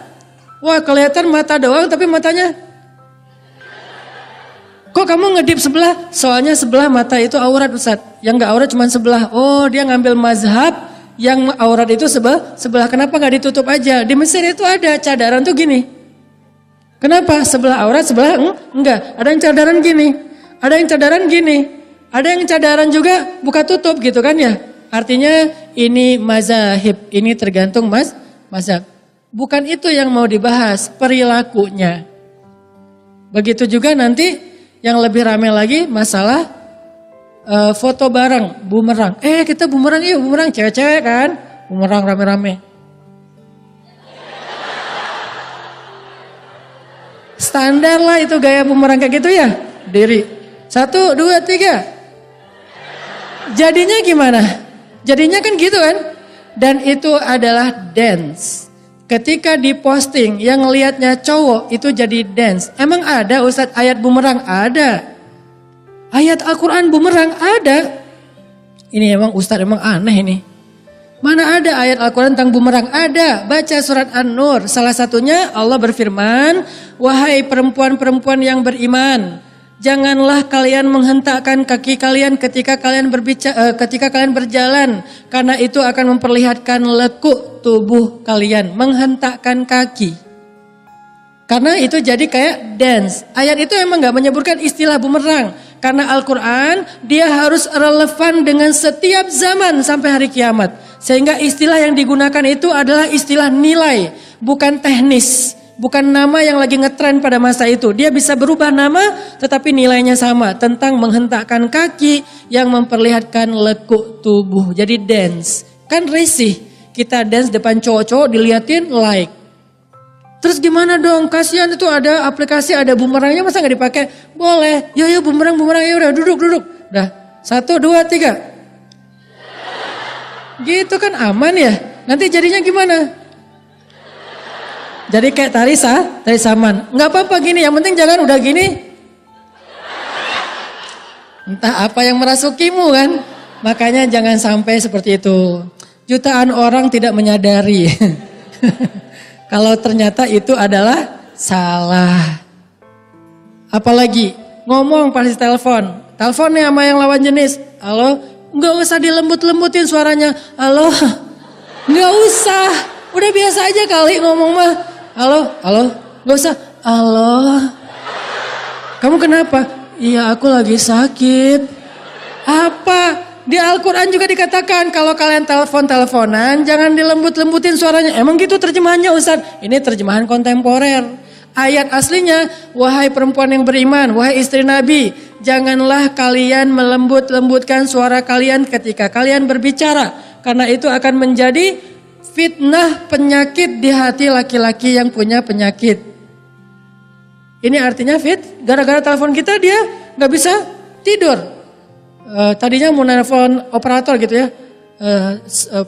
Wah kelihatan mata doang tapi matanya. Kok kamu ngedip sebelah? Soalnya sebelah mata itu aurat Ustaz. Yang enggak aurat cuma sebelah. Oh dia ngambil mazhab. Yang aurat itu sebelah kenapa gak ditutup aja? Di Mesir itu ada cadaran tuh gini. Kenapa? Sebelah aurat, sebelah enggak. Ada yang cadaran gini. Ada yang cadaran gini. Ada yang cadaran juga buka tutup gitu kan ya. Artinya ini mazhab. Ini tergantung mazhab. Bukan itu yang mau dibahas. Perilakunya. Begitu juga nanti yang lebih ramai lagi masalah foto bareng, bumerang. Kita bumerang yuk, bumerang cewek-cewek kan. Bumerang rame-rame. Standar lah itu gaya bumerang kayak gitu ya. Diri. 1, 2, 3. Jadinya gimana? Jadinya kan gitu kan. Dan itu adalah dance. Ketika diposting yang ngelihatnya cowok itu jadi dance. Emang ada Ustadz ayat bumerang? Ada. Ayat Al-Quran bumerang ada. Ini emang Ustadz emang aneh ini. Mana ada ayat Al-Quran tentang bumerang? Ada. Baca surat An-Nur. Salah satunya Allah berfirman. Wahai perempuan-perempuan yang beriman. Janganlah kalian menghentakkan kaki kalian ketika kalian berjalan. Karena itu akan memperlihatkan lekuk tubuh kalian. Menghentakkan kaki. Karena itu jadi kayak dance. Ayat itu emang gak menyebutkan istilah bumerang. Karena Al-Quran dia harus relevan dengan setiap zaman sampai hari kiamat. Sehingga istilah yang digunakan itu adalah istilah nilai. Bukan teknis. Bukan nama yang lagi ngetren pada masa itu. Dia bisa berubah nama tetapi nilainya sama. Tentang menghentakkan kaki yang memperlihatkan lekuk tubuh. Jadi dance. Kan risih. Kita dance depan cowok-cowok diliatin like. Terus gimana dong? Kasihan itu ada aplikasi, ada bumerangnya masa gak dipakai? Boleh. Yo bumerang ya udah duduk. Dah. 1, 2, 3. Gitu kan aman ya? Nanti jadinya gimana? Jadi kayak tari saman. Gak apa-apa gini, yang penting jangan udah gini. Entah apa yang merasukimu kan? Makanya jangan sampai seperti itu. Jutaan orang tidak menyadari. Kalau ternyata itu adalah salah. Apalagi ngomong pasti telepon. Teleponnya sama yang lawan jenis. Halo, nggak usah dilembut-lembutin suaranya. Halo, nggak usah. Udah biasa aja kali ngomong mah. Halo, nggak usah. Halo, kamu kenapa? Iya aku lagi sakit. Apa? Di Al-Quran juga dikatakan kalau kalian teleponan jangan dilembut-lembutin suaranya. Emang gitu terjemahannya Ustaz? Ini terjemahan kontemporer. Ayat aslinya, wahai perempuan yang beriman, wahai istri Nabi, janganlah kalian melembut-lembutkan suara kalian ketika kalian berbicara. Karena itu akan menjadi fitnah penyakit di hati laki-laki yang punya penyakit. Ini artinya gara-gara telepon kita dia gak bisa tidur. Tadinya mau nelfon operator gitu ya.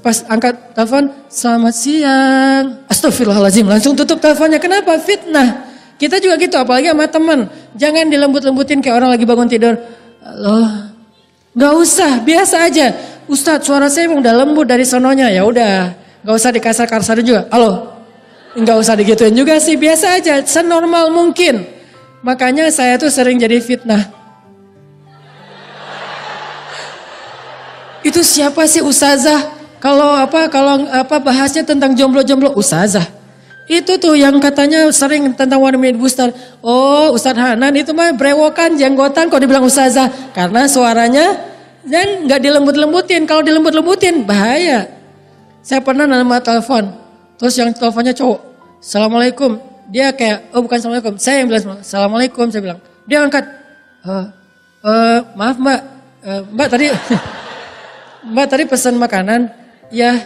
Pas angkat telepon, selamat siang. Astagfirullahaladzim, langsung tutup teleponnya. Kenapa? Fitnah. Kita juga gitu, apalagi sama teman. Jangan dilembut-lembutin kayak orang lagi bangun tidur. Halo. Gak usah, biasa aja. Ustadz suara saya emang udah lembut dari sononya. Ya udah, gak usah dikasar-kasar juga. Halo. Gak usah digituin juga sih, biasa aja. Senormal mungkin. Makanya saya tuh sering jadi fitnah. Itu siapa sih ustazah? Kalau bahasnya tentang jomblo-jomblo, ustazah. Itu tuh yang katanya sering tentang wanita booster. Oh, Ustaz Hanan itu mah brewokan, jenggotan kok dibilang ustazah. Karena suaranya dan nggak dilembut-lembutin. Kalau dilembut-lembutin bahaya. Saya pernah nama telepon. Terus yang teleponnya cowok. Assalamualaikum. Dia kayak, oh bukan assalamualaikum. Saya yang bilang assalamualaikum. Saya bilang. Dia angkat. Maaf mbak. Mbak tadi mbak tadi pesan makanan. Ya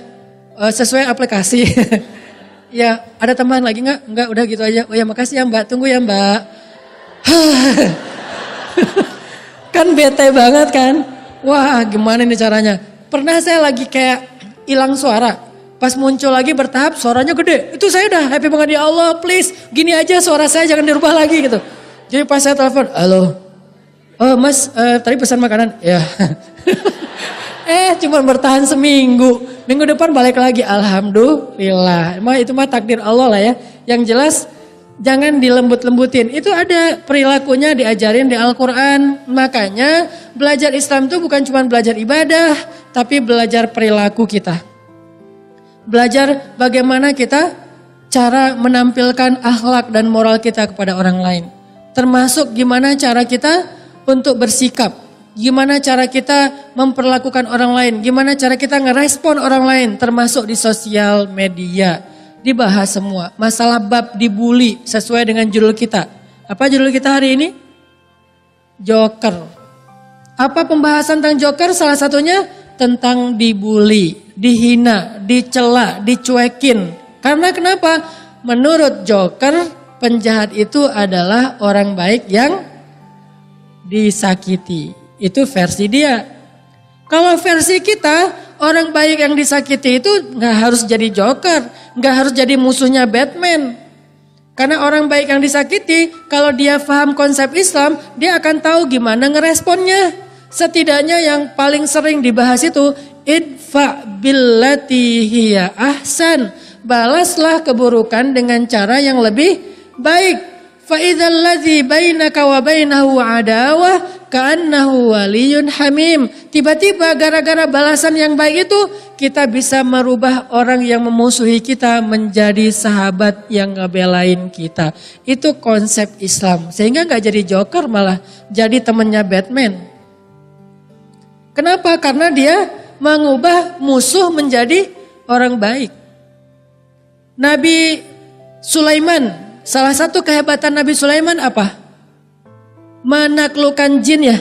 sesuai aplikasi. Ya ada tambahan lagi nggak? Enggak, udah gitu aja. Oh ya makasih ya mbak. Tunggu ya mbak. Kan bete banget kan. Wah gimana nih caranya. Pernah saya lagi kayak hilang suara. Pas muncul lagi bertahap suaranya gede. Itu saya udah happy banget, ya Allah please. Gini aja suara saya jangan dirubah lagi gitu. Jadi pas saya telepon, halo. Oh mas tadi pesan makanan. Ya. Cuma bertahan seminggu. Minggu depan balik lagi. Alhamdulillah. Emang itu mah takdir Allah lah ya. Yang jelas jangan dilembut-lembutin. Itu ada perilakunya diajarin di Al-Quran. Makanya belajar Islam itu bukan cuma belajar ibadah. Tapi belajar perilaku kita. Belajar bagaimana kita cara menampilkan akhlak dan moral kita kepada orang lain. Termasuk gimana cara kita untuk bersikap. Gimana cara kita memperlakukan orang lain. Gimana cara kita ngerespon orang lain. Termasuk di sosial media. Dibahas semua. Masalah bab dibully sesuai dengan judul kita. Apa judul kita hari ini? Joker. Apa pembahasan tentang joker? Salah satunya tentang dibully, dihina, dicela, dicuekin. Karena kenapa? Menurut joker, penjahat itu adalah orang baik yang disakiti. Itu versi dia. Kalau versi kita, orang baik yang disakiti itu gak harus jadi joker, gak harus jadi musuhnya Batman. Karena orang baik yang disakiti, kalau dia paham konsep Islam, dia akan tahu gimana ngeresponnya. Setidaknya yang paling sering dibahas itu idfa billati hiya ahsan. Balaslah keburukan dengan cara yang lebih baik. Fa idzal ladzi bainaka wa bainahu adawah ka'annahu waliyyun hamim. Tiba-tiba gara-gara balasan yang baik itu kita bisa merubah orang yang memusuhi kita menjadi sahabat yang ngebelain kita. Itu konsep Islam. Sehingga gak jadi joker malah jadi temannya Batman. Kenapa? Karena dia mengubah musuh menjadi orang baik. Nabi Sulaiman, salah satu kehebatan Nabi Sulaiman apa? Menaklukkan jin ya.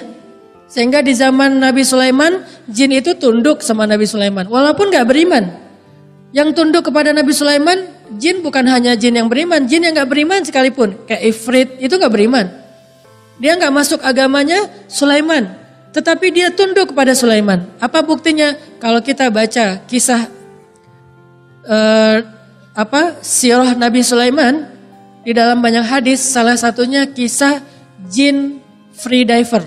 Sehingga di zaman Nabi Sulaiman, jin itu tunduk sama Nabi Sulaiman. Walaupun gak beriman. Yang tunduk kepada Nabi Sulaiman, jin bukan hanya jin yang beriman. Jin yang gak beriman sekalipun. Kayak Ifrit itu gak beriman. Dia gak masuk agamanya Sulaiman. Tetapi dia tunduk kepada Sulaiman. Apa buktinya? Kalau kita baca kisah sirah Nabi Sulaiman di dalam banyak hadis, salah satunya kisah jin free diver.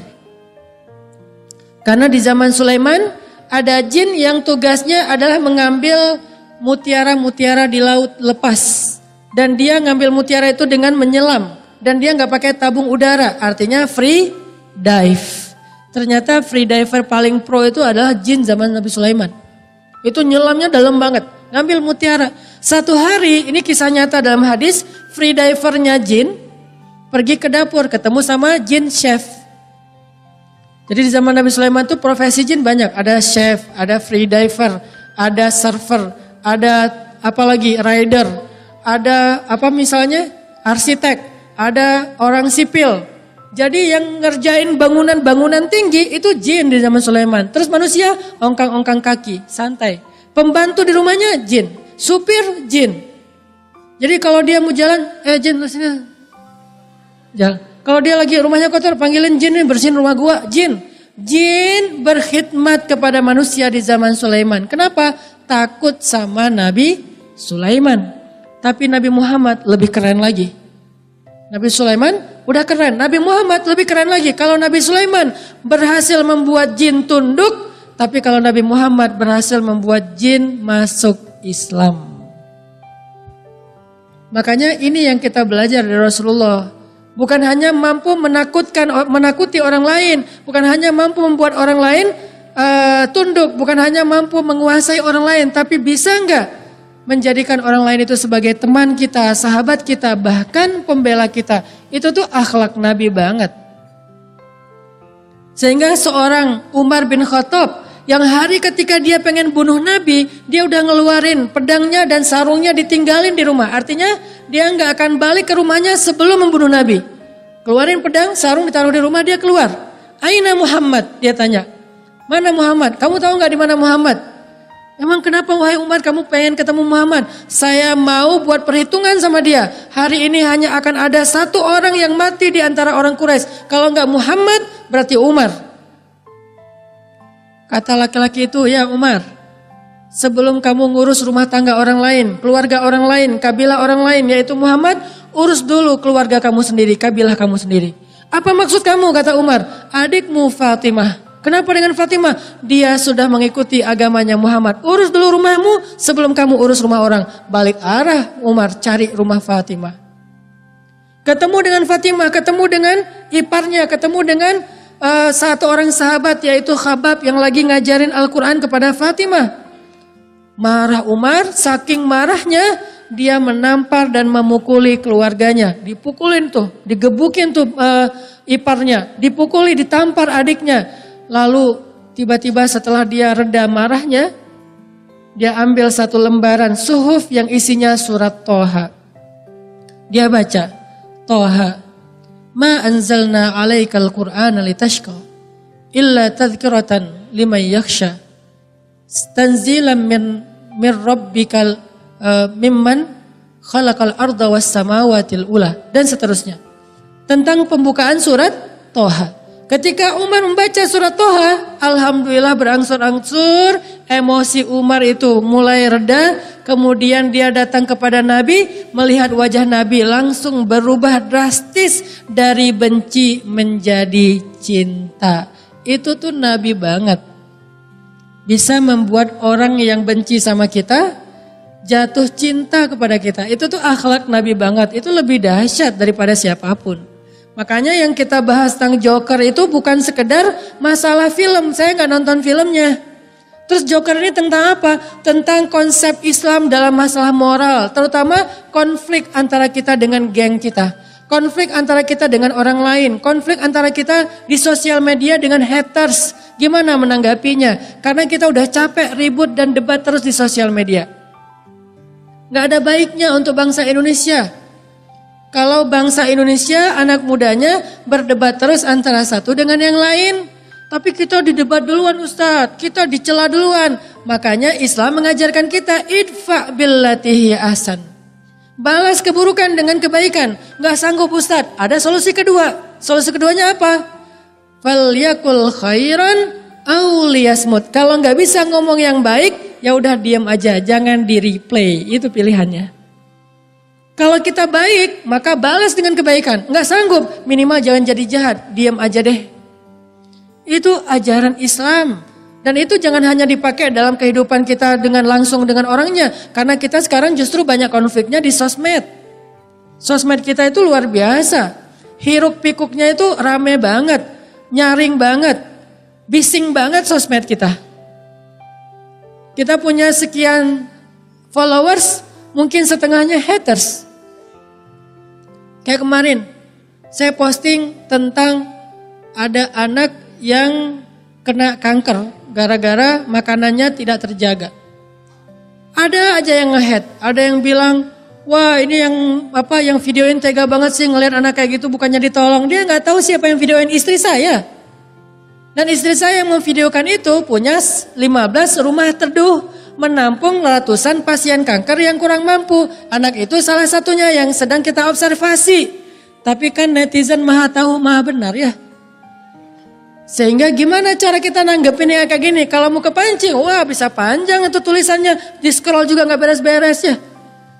Karena di zaman Sulaiman ada jin yang tugasnya adalah mengambil mutiara-mutiara di laut lepas. Dan dia ngambil mutiara itu dengan menyelam. Dan dia nggak pakai tabung udara, artinya free dive. Ternyata free diver paling pro itu adalah jin zaman Nabi Sulaiman. Itu nyelamnya dalam banget, ngambil mutiara. Satu hari, ini kisah nyata dalam hadis, free divernya jin pergi ke dapur, ketemu sama jin chef. Jadi di zaman Nabi Sulaiman itu profesi jin banyak. Ada chef, ada free diver, ada server, ada apalagi rider, ada apa misalnya arsitek, ada orang sipil. Jadi yang ngerjain bangunan-bangunan tinggi itu jin di zaman Sulaiman. Terus manusia ongkang-ongkang kaki, santai. Pembantu di rumahnya jin, supir jin. Jadi kalau dia mau jalan, jin sini. Jalan. Kalau dia lagi rumahnya kotor, panggilin jin nih bersihin rumah gua, jin. Jin berkhidmat kepada manusia di zaman Sulaiman. Kenapa? Takut sama Nabi Sulaiman. Tapi Nabi Muhammad lebih keren lagi. Nabi Sulaiman udah keren, Nabi Muhammad lebih keren lagi. Kalau Nabi Sulaiman berhasil membuat jin tunduk, tapi kalau Nabi Muhammad berhasil membuat jin masuk Islam. Makanya ini yang kita belajar dari Rasulullah. Bukan hanya mampu menakuti orang lain. Bukan hanya mampu membuat orang lain tunduk. Bukan hanya mampu menguasai orang lain. Tapi bisa enggak menjadikan orang lain itu sebagai teman kita, sahabat kita, bahkan pembela kita. Itu tuh akhlak Nabi banget. Sehingga seorang Umar bin Khattab yang hari ketika dia pengen bunuh Nabi, dia udah ngeluarin pedangnya dan sarungnya ditinggalin di rumah. Artinya dia nggak akan balik ke rumahnya sebelum membunuh Nabi. Keluarin pedang, sarung ditaruh di rumah, dia keluar. Aina Muhammad? Dia tanya. Mana Muhammad? Kamu tahu nggak di mana Muhammad? Emang kenapa wahai Umar kamu pengen ketemu Muhammad? Saya mau buat perhitungan sama dia. Hari ini hanya akan ada satu orang yang mati di antara orang Quraisy. Kalau nggak Muhammad, berarti Umar. Kata laki-laki itu, ya Umar, sebelum kamu ngurus rumah tangga orang lain, keluarga orang lain, kabilah orang lain, yaitu Muhammad, urus dulu keluarga kamu sendiri, kabilah kamu sendiri. Apa maksud kamu, kata Umar? Adikmu Fatimah. Kenapa dengan Fatimah? Dia sudah mengikuti agamanya Muhammad. Urus dulu rumahmu sebelum kamu urus rumah orang. Balik arah Umar cari rumah Fatimah. Ketemu dengan Fatimah, ketemu dengan iparnya, ketemu dengan satu orang sahabat yaitu Khabab yang lagi ngajarin Al-Quran kepada Fatimah. Marah Umar, saking marahnya dia menampar dan memukuli keluarganya. Dipukulin tuh, digebukin tuh iparnya, dipukuli, ditampar adiknya. Lalu tiba-tiba setelah dia reda marahnya, dia ambil satu lembaran suhuf yang isinya surat Toha. Dia baca, Toha, ma anzalna alaikal qur'ana litashqa, illa tadhkiratan liman yakhsha, tanzilan min rabbikal mimman khalaqal arda was samawatil ula, dan seterusnya. Tentang pembukaan surat Toha. Ketika Umar membaca surat Toha, alhamdulillah berangsur-angsur emosi Umar itu mulai reda. Kemudian dia datang kepada Nabi, melihat wajah Nabi langsung berubah drastis dari benci menjadi cinta. Itu tuh Nabi banget. Bisa membuat orang yang benci sama kita jatuh cinta kepada kita. Itu tuh akhlak Nabi banget. Itu lebih dahsyat daripada siapapun. Makanya yang kita bahas tentang Joker itu bukan sekedar masalah film. Saya nggak nonton filmnya. Terus Joker ini tentang apa? Tentang konsep Islam dalam masalah moral. Terutama konflik antara kita dengan geng kita. Konflik antara kita dengan orang lain. Konflik antara kita di sosial media dengan haters. Gimana menanggapinya? Karena kita udah capek ribut dan debat terus di sosial media. Nggak ada baiknya untuk bangsa Indonesia. Kalau bangsa Indonesia, anak mudanya berdebat terus antara satu dengan yang lain. Tapi kita didebat duluan Ustadz, kita dicela duluan. Makanya Islam mengajarkan kita, idfa billatihi ahsan. Balas keburukan dengan kebaikan. Gak sanggup Ustadz, ada solusi kedua. Solusi keduanya apa? Falyakul khairan aw liyasmut. Kalau gak bisa ngomong yang baik, ya udah diam aja, jangan di replay. Itu pilihannya. Kalau kita baik, maka balas dengan kebaikan. Nggak sanggup, minimal jangan jadi jahat. Diam aja deh. Itu ajaran Islam. Dan itu jangan hanya dipakai dalam kehidupan kita dengan langsung dengan orangnya. Karena kita sekarang justru banyak konfliknya di sosmed. Sosmed kita itu luar biasa. Hiruk pikuknya itu rame banget. Nyaring banget. Bising banget sosmed kita. Kita punya sekian followers, mungkin setengahnya haters. Kayak kemarin, saya posting tentang ada anak yang kena kanker gara-gara makanannya tidak terjaga. Ada aja yang nge-hate, ada yang bilang, wah ini yang videoin tega banget sih ngelihat anak kayak gitu bukannya ditolong. Dia nggak tahu siapa yang videoin, istri saya. Dan istri saya yang memvideokan itu punya 15 rumah teduh, menampung ratusan pasien kanker yang kurang mampu. Anak itu salah satunya yang sedang kita observasi. Tapi kan netizen maha tahu, maha benar ya. Sehingga gimana cara kita nanggepin yang kayak gini? Kalau mau kepancing, wah bisa panjang itu tulisannya. Di scroll juga gak beres-beres ya.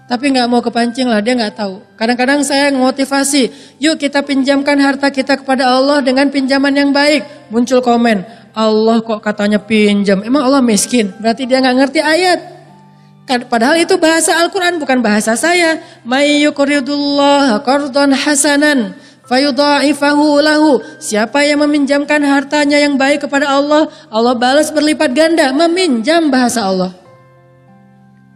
Tapi gak mau kepancing lah, dia gak tahu. Kadang-kadang saya motivasi, yuk kita pinjamkan harta kita kepada Allah dengan pinjaman yang baik. Muncul komen, Allah kok katanya pinjam, emang Allah miskin? Berarti dia gak ngerti ayat. Padahal itu bahasa Al-Quran bukan bahasa saya. May yuqridullah qardan hasanan fayudha'ifahu lahu. Siapa yang meminjamkan hartanya yang baik kepada Allah, Allah balas berlipat ganda. Meminjam bahasa Allah.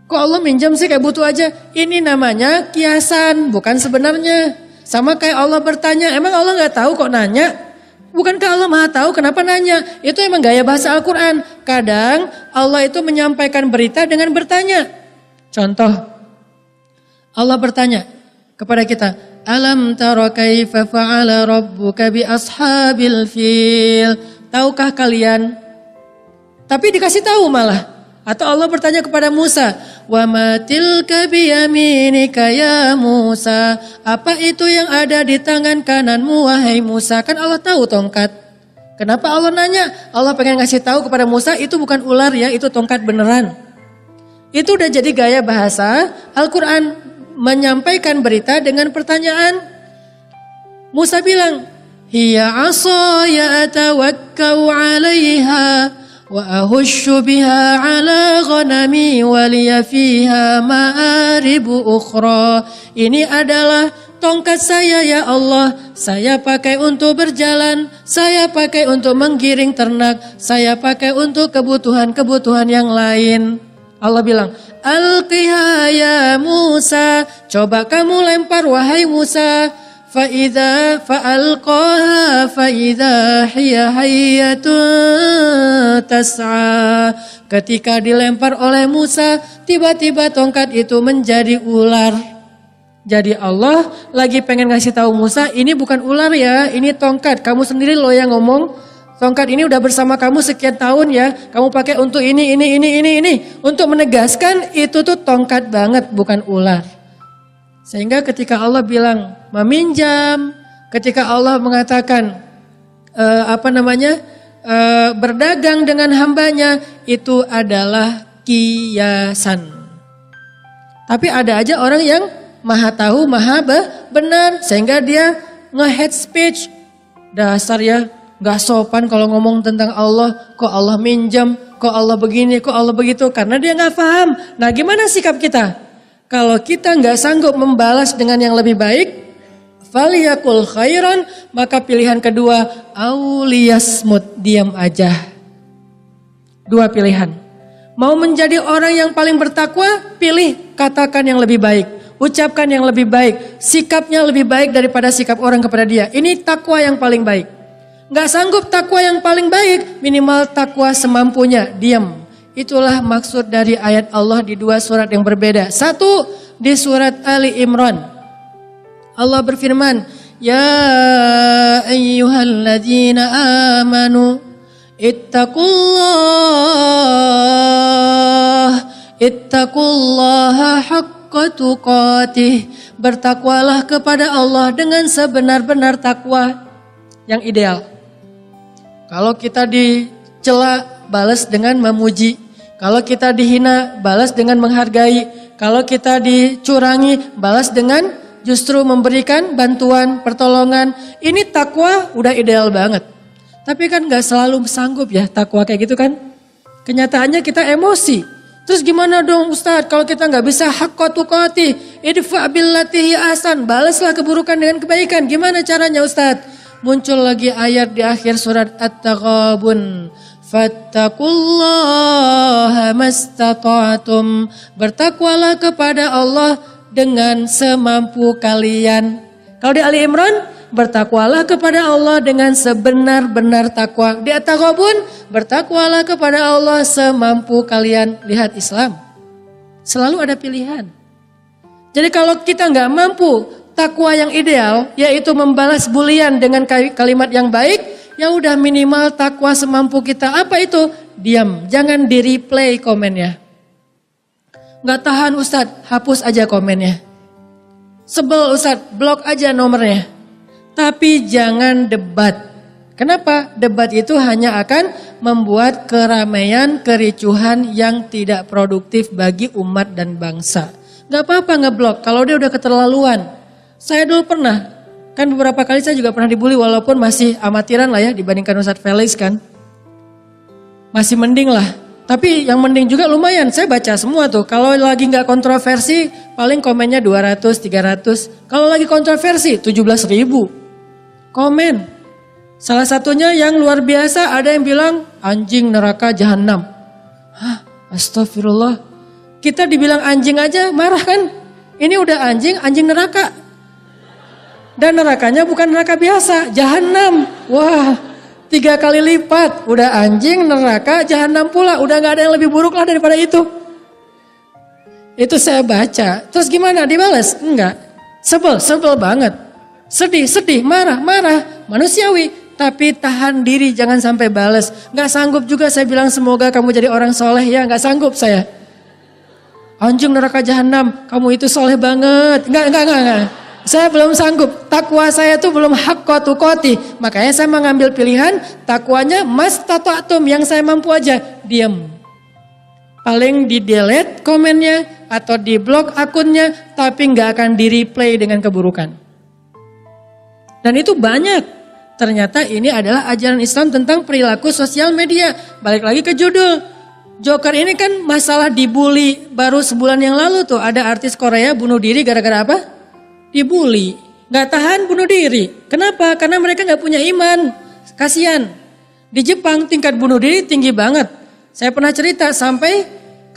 Kok Allah minjam sih kayak butuh aja? Ini namanya kiasan, bukan sebenarnya. Sama kayak Allah bertanya, emang Allah gak tahu kok nanya? Bukankah Allah maha tahu, kenapa nanya? Itu emang gaya bahasa Al-Quran. Kadang Allah itu menyampaikan berita dengan bertanya. Contoh, Allah bertanya kepada kita, Alam tara kaifa fa'ala rabbuka bi ashabil fil. Tahukah kalian? Tapi dikasih tahu malah. Atau Allah bertanya kepada Musa, wa ma tilka biyaminika ya Musa. Apa itu yang ada di tangan kananmu wahai Musa? Kan Allah tahu tongkat. Kenapa Allah nanya? Allah pengen ngasih tahu kepada Musa itu bukan ular ya, itu tongkat beneran. Itu udah jadi gaya bahasa Al-Quran, menyampaikan berita dengan pertanyaan. Musa bilang, hiya asaya atawakkau 'alaiha wa ahushu biha 'ala ghanami wa liya fiha ma'aribu ukhra. Ini adalah tongkat saya ya Allah. Saya pakai untuk berjalan, saya pakai untuk menggiring ternak, saya pakai untuk kebutuhan-kebutuhan yang lain. Allah bilang, Alqiha ya Musa. Coba kamu lempar wahai Musa. Fa'idha fa'alqaha fa'idha hiya hayyatun tas'a. Ketika dilempar oleh Musa, tiba-tiba tongkat itu menjadi ular. Jadi Allah lagi pengen ngasih tahu Musa, ini bukan ular ya, ini tongkat. Kamu sendiri loh yang ngomong, tongkat ini udah bersama kamu sekian tahun ya. Kamu pakai untuk ini. Untuk menegaskan itu tuh tongkat banget, bukan ular. Sehingga ketika Allah bilang meminjam, ketika Allah mengatakan berdagang dengan hambanya, itu adalah kiasan. Tapi ada aja orang yang maha tahu, maha benar, sehingga dia nge-hate speech. Dasar ya, gak sopan kalau ngomong tentang Allah. Kok Allah minjam, kok Allah begini, kok Allah begitu. Karena dia gak paham. Nah gimana sikap kita? Kalau kita gak sanggup membalas dengan yang lebih baik, faliyakul khairan, maka pilihan kedua, auliyasmut, diam aja. Dua pilihan. Mau menjadi orang yang paling bertakwa, pilih katakan yang lebih baik. Ucapkan yang lebih baik. Sikapnya lebih baik daripada sikap orang kepada dia. Ini takwa yang paling baik. Gak sanggup takwa yang paling baik, minimal takwa semampunya, diam. Itulah maksud dari ayat Allah di dua surat yang berbeda. Satu di surat Ali Imran. Allah berfirman, Ya ayyuhalladzina amanu ittaqullaha haqqa tuqatih. Bertakwalah kepada Allah dengan sebenar-benar takwa yang ideal. Kalau kita dicela, balas dengan memuji. Kalau kita dihina, balas dengan menghargai. Kalau kita dicurangi, balas dengan justru memberikan bantuan, pertolongan. Ini takwa udah ideal banget. Tapi kan gak selalu sanggup ya takwa kayak gitu kan. Kenyataannya kita emosi. Terus gimana dong Ustadz kalau kita gak bisa haqqa tuqatih, idfa' billati hi ahsan, balaslah keburukan dengan kebaikan. Gimana caranya Ustadz? Muncul lagi ayat di akhir surat At-Taghabun. Fattaqullaha mastata'tum. Bertakwalah kepada Allah dengan semampu kalian. Kalau di Ali Imran, bertakwalah kepada Allah dengan sebenar-benar takwa. Di At-Taghabun, bertakwalah kepada Allah semampu kalian. Lihat Islam, selalu ada pilihan. Jadi kalau kita nggak mampu takwa yang ideal, yaitu membalas bulian dengan kalimat yang baik, ya udah minimal takwa semampu kita. Apa itu? Diam, jangan di-replay komennya. Gak tahan Ustadz, hapus aja komennya. Sebel Ustadz, blok aja nomornya. Tapi jangan debat. Kenapa? Debat itu hanya akan membuat keramaian, kericuhan yang tidak produktif bagi umat dan bangsa. Gak apa-apa ngeblok kalau dia udah keterlaluan. Saya dulu pernah, kan beberapa kali saya juga pernah dibully walaupun masih amatiran lah ya dibandingkan Ustadz Felix kan. Masih mending lah. Tapi yang mending juga lumayan, saya baca semua tuh. Kalau lagi gak kontroversi paling komennya 200, 300. Kalau lagi kontroversi 17.000. Komen. Salah satunya yang luar biasa, ada yang bilang anjing neraka jahanam. Hah, astagfirullah. Kita dibilang anjing aja marah kan? Ini udah anjing neraka. Dan nerakanya bukan neraka biasa, jahanam. Wah, 3 kali lipat. Udah anjing, neraka, jahanam pula. Udah gak ada yang lebih buruk lah daripada itu. Itu saya baca. Terus gimana, dibalas? Enggak. Sebel banget. Sedih, marah. Manusiawi. Tapi tahan diri, jangan sampai balas. Gak sanggup juga saya bilang semoga kamu jadi orang soleh ya. Gak sanggup saya. Anjing neraka jahanam, kamu itu soleh banget. Enggak. Saya belum sanggup. Takwa saya tuh belum hakku tukoti. Makanya saya mengambil pilihan takwanya mastata'tum, yang saya mampu aja. Diam. Paling di delete komennya atau di blok akunnya, tapi gak akan di replay dengan keburukan. Dan itu banyak. Ternyata ini adalah ajaran Islam tentang perilaku sosial media. Balik lagi ke judul. Joker ini kan masalah dibully. Baru sebulan yang lalu tuh ada artis Korea bunuh diri gara-gara apa? Dibully. Gak tahan bunuh diri. Kenapa? Karena mereka gak punya iman. Kasian. Di Jepang tingkat bunuh diri tinggi banget. Saya pernah cerita sampai,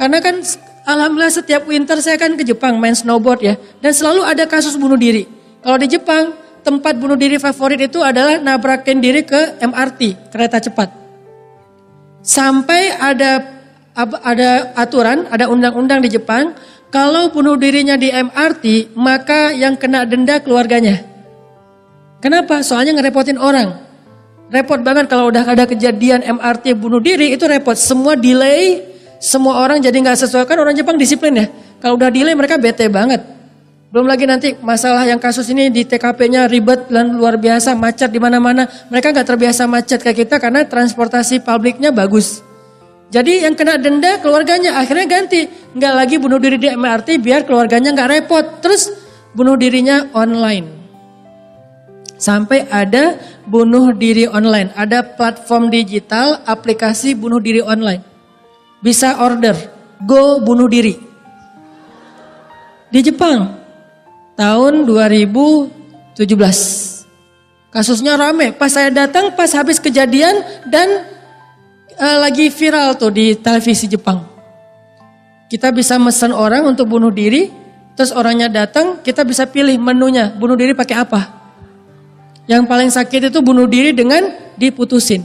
karena kan alhamdulillah setiap winter saya kan ke Jepang main snowboard ya. Dan selalu ada kasus bunuh diri. Kalau di Jepang, tempat bunuh diri favorit itu adalah nabrakin diri ke MRT, kereta cepat. Sampai ada aturan, ada undang-undang di Jepang, kalau bunuh dirinya di MRT, maka yang kena denda keluarganya. Kenapa? Soalnya ngerepotin orang. Repot banget kalau udah ada kejadian MRT bunuh diri, itu repot. Semua delay, semua orang jadi gak sesuai. Kan orang Jepang disiplin ya. Kalau udah delay mereka bete banget. Belum lagi nanti masalah yang kasus ini di TKP-nya ribet dan luar biasa, macet di mana-mana. Mereka nggak terbiasa macet kayak kita karena transportasi publiknya bagus. Jadi yang kena denda keluarganya, akhirnya ganti. Nggak lagi bunuh diri di MRT biar keluarganya nggak repot. Terus bunuh dirinya online. Sampai ada bunuh diri online. Ada platform digital, aplikasi bunuh diri online. Bisa order, go bunuh diri. Di Jepang. Tahun 2017. Kasusnya rame. Pas saya datang, pas habis kejadian dan lagi viral tuh di televisi Jepang. Kita bisa mesen orang untuk bunuh diri, terus orangnya datang, kita bisa pilih menunya, bunuh diri pakai apa. Yang paling sakit itu bunuh diri dengan diputusin.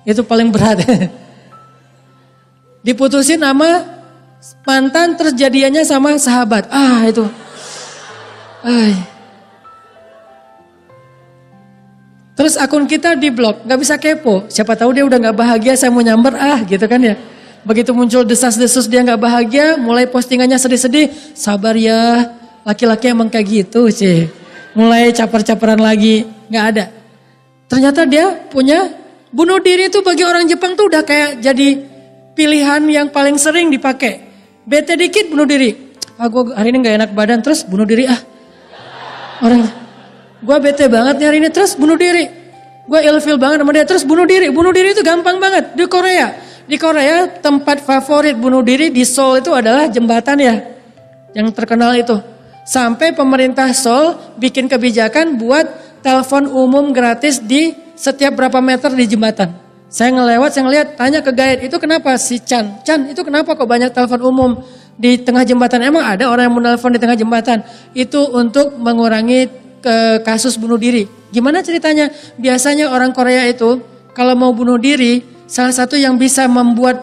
Itu paling berat. Diputusin sama mantan, terus jadiannya sama sahabat. Itu. Terus akun kita diblok, gak bisa kepo. Siapa tahu dia udah gak bahagia, saya mau nyamber gitu kan ya. Begitu muncul desas-desus dia gak bahagia, mulai postingannya sedih-sedih. Sabar ya, laki-laki emang kayak gitu sih. Mulai caper-caperan lagi, gak ada. Ternyata dia punya bunuh diri itu bagi orang Jepang tuh udah kayak jadi pilihan yang paling sering dipakai. Bete dikit bunuh diri. Gue hari ini gak enak badan, terus bunuh diri Orang, gue bete banget nih hari ini, terus bunuh diri. Gue ilfil banget sama dia, terus bunuh diri. Bunuh diri itu gampang banget. Di Korea tempat favorit bunuh diri di Seoul itu adalah jembatan ya. Yang terkenal itu. Sampai pemerintah Seoul bikin kebijakan buat telepon umum gratis di setiap berapa meter di jembatan. Saya ngeliat, tanya ke guide, itu kenapa si Chan, itu kenapa kok banyak telepon umum di tengah jembatan? Emang ada orang yang mau telepon di tengah jembatan? Itu untuk mengurangi kasus bunuh diri. Gimana ceritanya? Biasanya orang Korea itu kalau mau bunuh diri, salah satu yang bisa membuat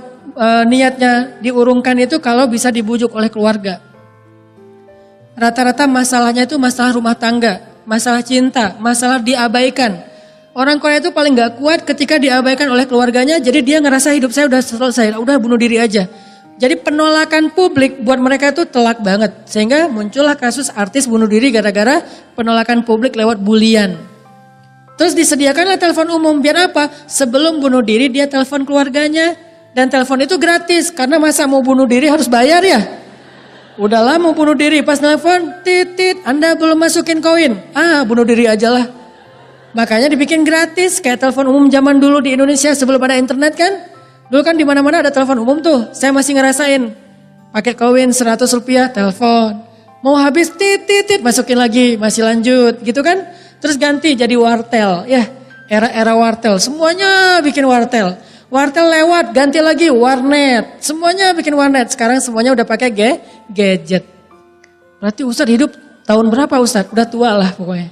niatnya diurungkan itu kalau bisa dibujuk oleh keluarga. Rata-rata masalahnya itu masalah rumah tangga, masalah cinta, masalah diabaikan. Orang Korea itu paling gak kuat ketika diabaikan oleh keluarganya, jadi dia ngerasa hidup saya udah selesai, udah bunuh diri aja. Jadi penolakan publik buat mereka itu telak banget. Sehingga muncullah kasus artis bunuh diri gara-gara penolakan publik lewat bulian. Terus disediakanlah telepon umum, biar apa? Sebelum bunuh diri dia telepon keluarganya. Dan telepon itu gratis, karena masa mau bunuh diri harus bayar ya? Udahlah mau bunuh diri, pas telepon, titit, Anda belum masukin koin. Bunuh diri aja lah. Makanya dibikin gratis, kayak telepon umum zaman dulu di Indonesia sebelum ada internet kan. Dulu kan di mana-mana ada telepon umum tuh. Saya masih ngerasain. Pakai koin 100 rupiah telepon. Mau habis titit masukin lagi, masih lanjut gitu kan. terus ganti jadi wartel. Ya, era-era wartel, semuanya bikin wartel. Wartel lewat, ganti lagi warnet. Semuanya bikin warnet. Sekarang semuanya udah pakai gadget. Berarti Ustadz hidup tahun berapa Ustadz? Udah tua lah pokoknya.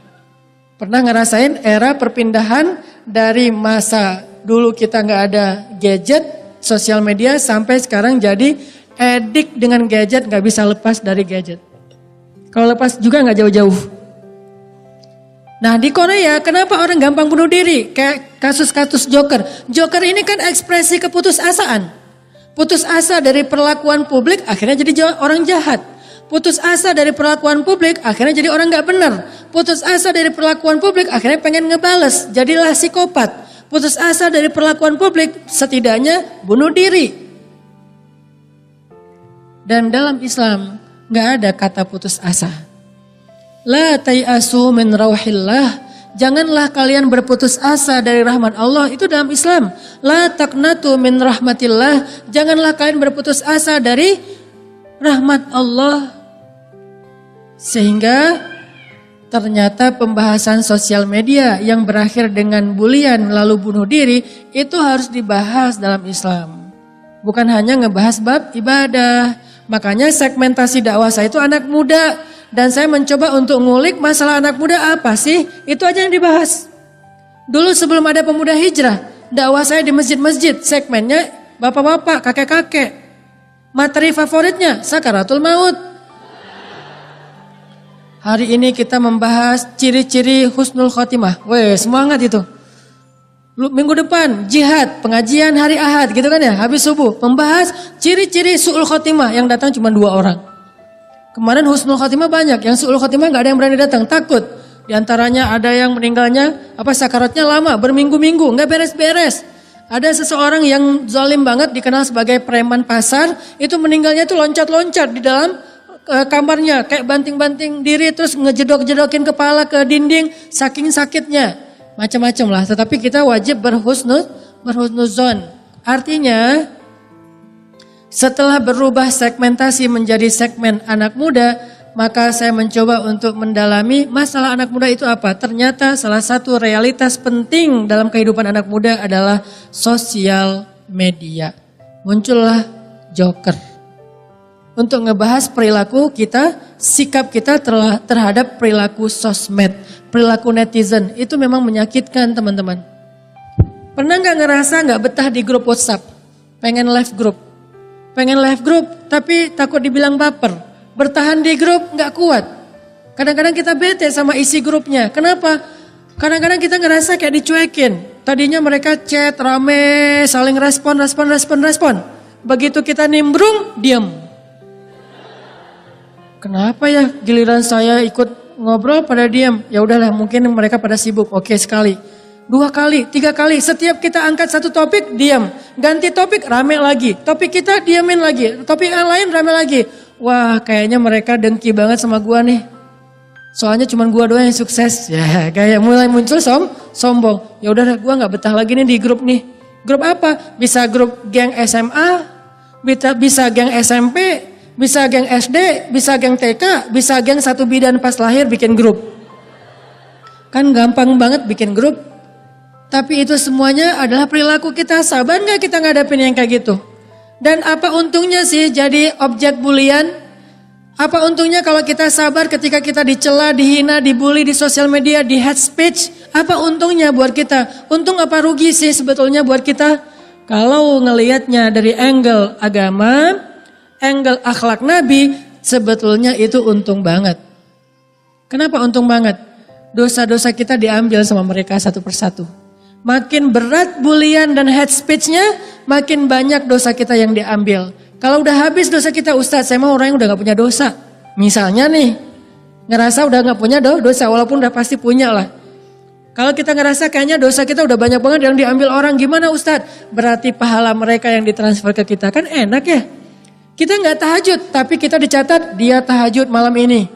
Pernah ngerasain era perpindahan dari masa dulu kita nggak ada gadget, sosial media, sampai sekarang jadi edik dengan gadget, nggak bisa lepas dari gadget. Kalau lepas juga nggak jauh-jauh. Nah di Korea kenapa orang gampang bunuh diri? Kayak kasus-kasus Joker. Joker ini kan ekspresi keputusasaan. Putus asa dari perlakuan publik akhirnya jadi orang jahat. Putus asa dari perlakuan publik akhirnya jadi orang gak benar. Putus asa dari perlakuan publik akhirnya pengen ngebales. Jadilah psikopat. Putus asa dari perlakuan publik setidaknya bunuh diri. Dan dalam Islam gak ada kata putus asa. La tai'asu min rauhillah. Janganlah kalian berputus asa dari rahmat Allah. Itu dalam Islam. La taqnatu min rahmatillah. Janganlah kalian berputus asa dari rahmat Allah. Sehingga ternyata pembahasan sosial media yang berakhir dengan bulian lalu bunuh diri itu harus dibahas dalam Islam. Bukan hanya ngebahas bab ibadah. Makanya segmentasi dakwah saya itu anak muda. Dan saya mencoba untuk ngulik masalah anak muda apa sih? Itu aja yang dibahas. Dulu sebelum ada pemuda hijrah, dakwah saya di masjid-masjid, segmennya bapak-bapak, kakek-kakek. Materi favoritnya sakaratul maut. Hari ini kita membahas ciri-ciri husnul khotimah. Weh, semangat itu. Minggu depan jihad, pengajian hari Ahad gitu kan ya, habis subuh. Membahas ciri-ciri su'ul khotimah yang datang cuma 2 orang. Kemarin husnul khotimah banyak, yang su'ul khotimah gak ada yang berani datang, takut. Di antaranya ada yang meninggalnya, sakaratnya lama, berminggu-minggu, gak beres-beres. Ada seseorang yang zalim banget dikenal sebagai preman pasar, itu meninggalnya itu loncat-loncat di dalam kamarnya, kayak banting-banting diri terus ngejedok-jedokin kepala ke dinding saking sakitnya. Macam-macam lah, tetapi kita wajib berhusnuzon. Artinya setelah berubah segmentasi menjadi segmen anak muda, maka saya mencoba untuk mendalami masalah anak muda itu apa. Ternyata salah satu realitas penting dalam kehidupan anak muda adalah sosial media. Muncullah Joker. Untuk ngebahas perilaku kita, sikap kita terhadap perilaku sosmed, perilaku netizen. Itu memang menyakitkan teman-teman. Pernah gak ngerasa gak betah di grup WhatsApp? Pengen live group tapi takut dibilang baper. Bertahan di grup gak kuat. Kadang-kadang kita bete sama isi grupnya. Kenapa? Kadang-kadang kita ngerasa kayak dicuekin. Tadinya mereka chat rame, saling respon. Begitu kita nimbrung, diam. Kenapa ya giliran saya ikut ngobrol pada diam? Ya udahlah, mungkin mereka pada sibuk. Oke, sekali, 2 kali, 3 kali. Setiap kita angkat satu topik, diam. Ganti topik, rame lagi. Topik kita diamin lagi. Topik yang lain rame lagi. Wah, kayaknya mereka dengki banget sama gua nih. Soalnya cuma gua doang yang sukses. Ya, kayak mulai muncul sombong. Ya udahlah, gua nggak betah lagi nih di grup nih. Grup apa? Bisa grup geng SMA, bisa geng SMP, bisa geng SD, bisa geng TK, bisa geng satu bidan pas lahir bikin grup. Kan gampang banget bikin grup. Tapi itu semuanya adalah perilaku kita. Sabar gak kita ngadapin yang kayak gitu? Dan apa untungnya sih jadi objek bulian? Apa untungnya kalau kita sabar ketika kita dicela, dihina, dibully di sosial media, di hate speech? Apa untungnya buat kita? Untung apa rugi sih sebetulnya buat kita? Kalau ngelihatnya dari angle agama, angle akhlak Nabi, sebetulnya itu untung banget. Kenapa untung banget? Dosa-dosa kita diambil sama mereka satu persatu. Makin berat bulian dan hate speech-nya, makin banyak dosa kita yang diambil. Kalau udah habis dosa kita, Ustadz, saya mau orang yang udah gak punya dosa. Misalnya nih, ngerasa udah gak punya dosa, walaupun udah pasti punya lah. Kalau kita ngerasa kayaknya dosa kita udah banyak banget yang diambil orang, gimana Ustadz? Berarti pahala mereka yang ditransfer ke kita, kan enak ya? Kita gak tahajud, tapi kita dicatat dia tahajud malam ini.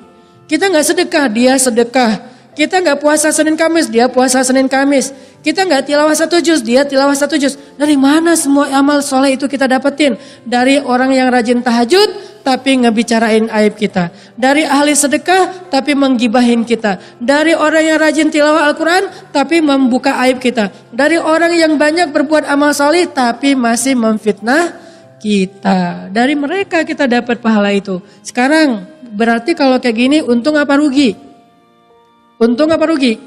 Kita gak sedekah, dia sedekah. Kita gak puasa Senin Kamis, dia puasa Senin Kamis. Kita gak tilawah 1 juz, dia tilawah 1 juz. Dari mana semua amal soleh itu kita dapetin? Dari orang yang rajin tahajud, tapi ngebicarain aib kita. Dari ahli sedekah tapi menggibahin kita. Dari orang yang rajin tilawah Al-Quran tapi membuka aib kita. Dari orang yang banyak berbuat amal soleh tapi masih memfitnah kita. Dari mereka kita dapat pahala itu. Sekarang berarti kalau kayak gini untung apa rugi? Untung apa rugi?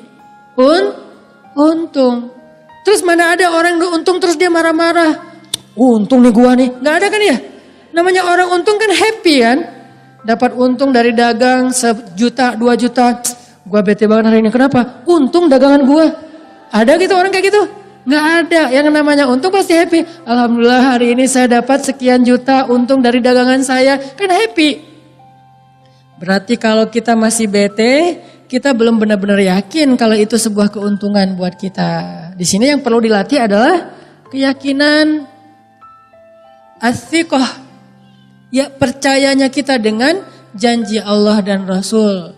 Untung. Terus mana ada orang untung terus dia marah-marah. Untung nih gua nih. Gak ada kan ya? Namanya orang untung kan happy kan. Dapat untung dari dagang 1 juta, 2 juta. Gua bete banget hari ini. Kenapa? Untung dagangan gua. Ada gitu orang kayak gitu? Gak ada. Yang namanya untung pasti happy. Alhamdulillah hari ini saya dapat sekian juta untung dari dagangan saya. Kan happy. Berarti kalau kita masih bete, kita belum benar-benar yakin kalau itu sebuah keuntungan buat kita. Di sini yang perlu dilatih adalah keyakinan as-siqah. Ya percayanya kita dengan janji Allah dan Rasul.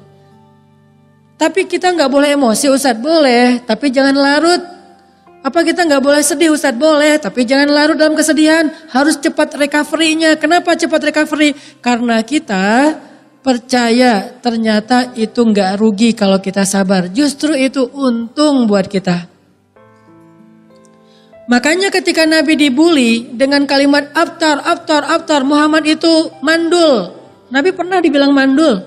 Tapi kita gak boleh emosi Ustadz, boleh. Tapi jangan larut. Apa kita gak boleh sedih Ustadz? Boleh. Tapi jangan larut dalam kesedihan. Harus cepat recovery-nya. Kenapa cepat recovery? Karena kita percaya ternyata itu gak rugi kalau kita sabar. Justru itu untung buat kita. Makanya ketika Nabi dibully dengan kalimat abtar, Muhammad itu mandul. Nabi pernah dibilang mandul.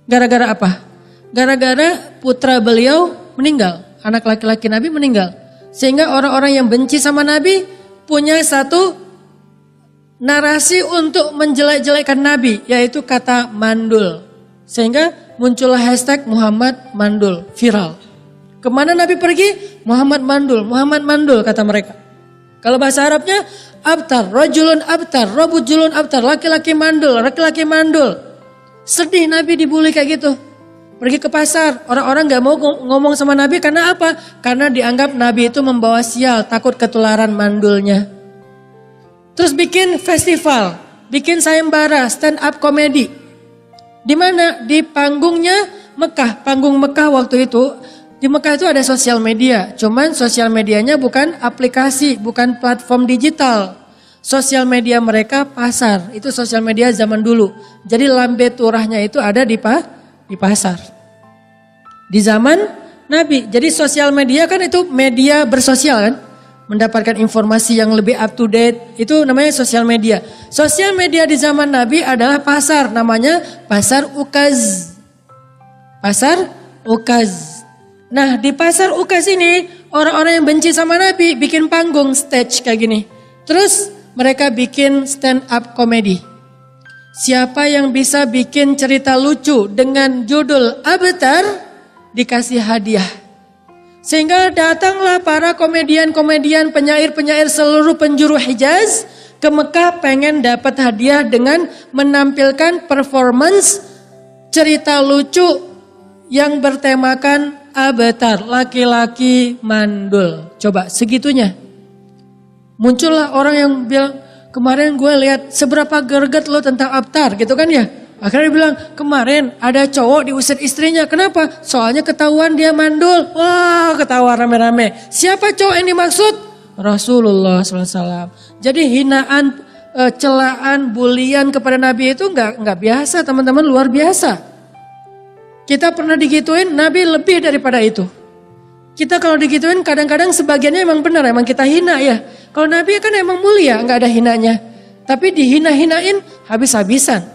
Gara-gara apa? Gara-gara putra beliau meninggal. Anak laki-laki Nabi meninggal. Sehingga orang-orang yang benci sama Nabi punya satu narasi untuk menjelek-jelekan Nabi. Yaitu kata mandul. Sehingga muncullah hashtag Muhammad mandul, viral. Kemana Nabi pergi? Muhammad mandul kata mereka. Kalau bahasa Arabnya abtar, rajulun abtar, rabujulun abtar, laki-laki mandul. Sedih Nabi dibully kayak gitu. Pergi ke pasar, orang-orang gak mau ngomong sama Nabi karena apa? Karena dianggap Nabi itu membawa sial, takut ketularan mandulnya. Terus bikin festival, bikin sayembara, stand up comedy. Di mana? Di panggungnya Mekah, panggung Mekah waktu itu. Di Mekah itu ada sosial media, cuman sosial medianya bukan aplikasi, bukan platform digital. Sosial media mereka pasar, itu sosial media zaman dulu. Jadi lambe turahnya itu ada di pasar. Di zaman Nabi, jadi sosial media kan itu media bersosial kan. Mendapatkan informasi yang lebih up to date, itu namanya sosial media. Sosial media di zaman Nabi adalah pasar, namanya pasar Ukaz. Pasar Ukaz. Nah di pasar Ukaz ini orang-orang yang benci sama Nabi bikin panggung stage kayak gini. Terus mereka bikin stand up comedy. Siapa yang bisa bikin cerita lucu dengan judul Abtar dikasih hadiah. Sehingga datanglah para komedian-komedian, penyair-penyair seluruh penjuru Hijaz ke Mekah pengen dapat hadiah dengan menampilkan performance cerita lucu yang bertemakan Abtar, laki-laki mandul. Coba segitunya. Muncullah orang yang bilang, kemarin gue lihat seberapa greget lo tentang Abtar gitu kan ya. Akhirnya dia bilang, kemarin ada cowok diusir istrinya. Kenapa? Soalnya ketahuan dia mandul. Wah, ketawa rame-rame. Siapa cowok yang dimaksud? Rasulullah SAW. Jadi hinaan, celaan, bulian kepada Nabi itu nggak biasa teman-teman, luar biasa. Kita pernah digituin, Nabi lebih daripada itu. Kita kalau digituin kadang-kadang sebagiannya emang benar, emang kita hina ya. Kalau Nabi kan emang mulia, nggak ada hinanya. Tapi dihina-hinain habis-habisan.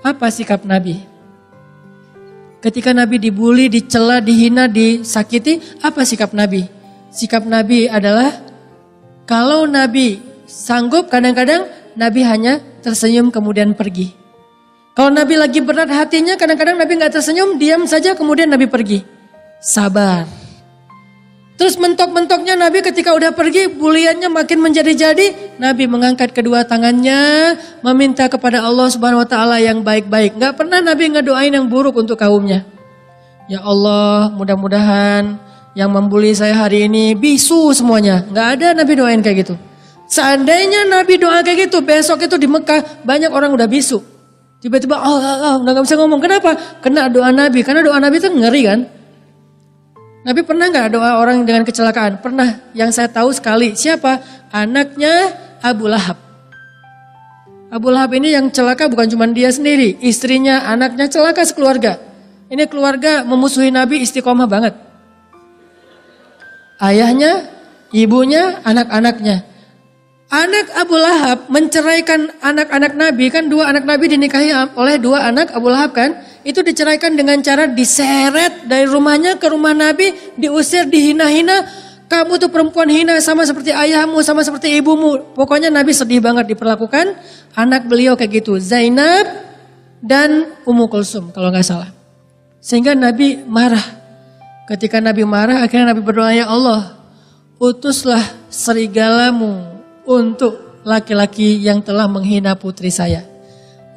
Apa sikap Nabi? Ketika Nabi dibully, dicela, dihina, disakiti, apa sikap Nabi? Sikap Nabi adalah kalau Nabi sanggup, kadang-kadang Nabi hanya tersenyum kemudian pergi. Kalau Nabi lagi berat hatinya, kadang-kadang Nabi gak tersenyum, diam saja kemudian Nabi pergi. Sabar. Terus mentok-mentoknya Nabi ketika udah pergi, buliannya makin menjadi-jadi. Nabi mengangkat kedua tangannya, meminta kepada Allah Subhanahu Wa Taala yang baik-baik. Gak pernah Nabi ngedoain yang buruk untuk kaumnya. Ya Allah, mudah-mudahan yang membuli saya hari ini bisu semuanya. Gak ada Nabi doain kayak gitu. Seandainya Nabi doa kayak gitu, besok itu di Mekah banyak orang udah bisu. Tiba-tiba nggak bisa ngomong. Kenapa? Kena doa Nabi. Karena doa Nabi itu ngeri kan. Nabi pernah nggak doa orang dengan kecelakaan? Pernah. Yang saya tahu sekali. Siapa? Anaknya Abu Lahab. Abu Lahab ini yang celaka bukan cuma dia sendiri, istrinya, anaknya celaka sekeluarga. Ini keluarga memusuhi Nabi istiqomah banget. Ayahnya, ibunya, anak-anaknya. Anak Abu Lahab menceraikan anak-anak Nabi, kan 2 anak Nabi dinikahi oleh 2 anak Abu Lahab kan. Itu diceraikan dengan cara diseret dari rumahnya ke rumah Nabi, diusir, dihina-hina. Kamu tuh perempuan hina sama seperti ayahmu, sama seperti ibumu. Pokoknya Nabi sedih banget diperlakukan anak beliau kayak gitu. Zainab dan Ummu Kulsum kalau gak salah. Sehingga Nabi marah. Ketika Nabi marah akhirnya Nabi berdoa, ya Allah utuslah serigalamu untuk laki-laki yang telah menghina putri saya.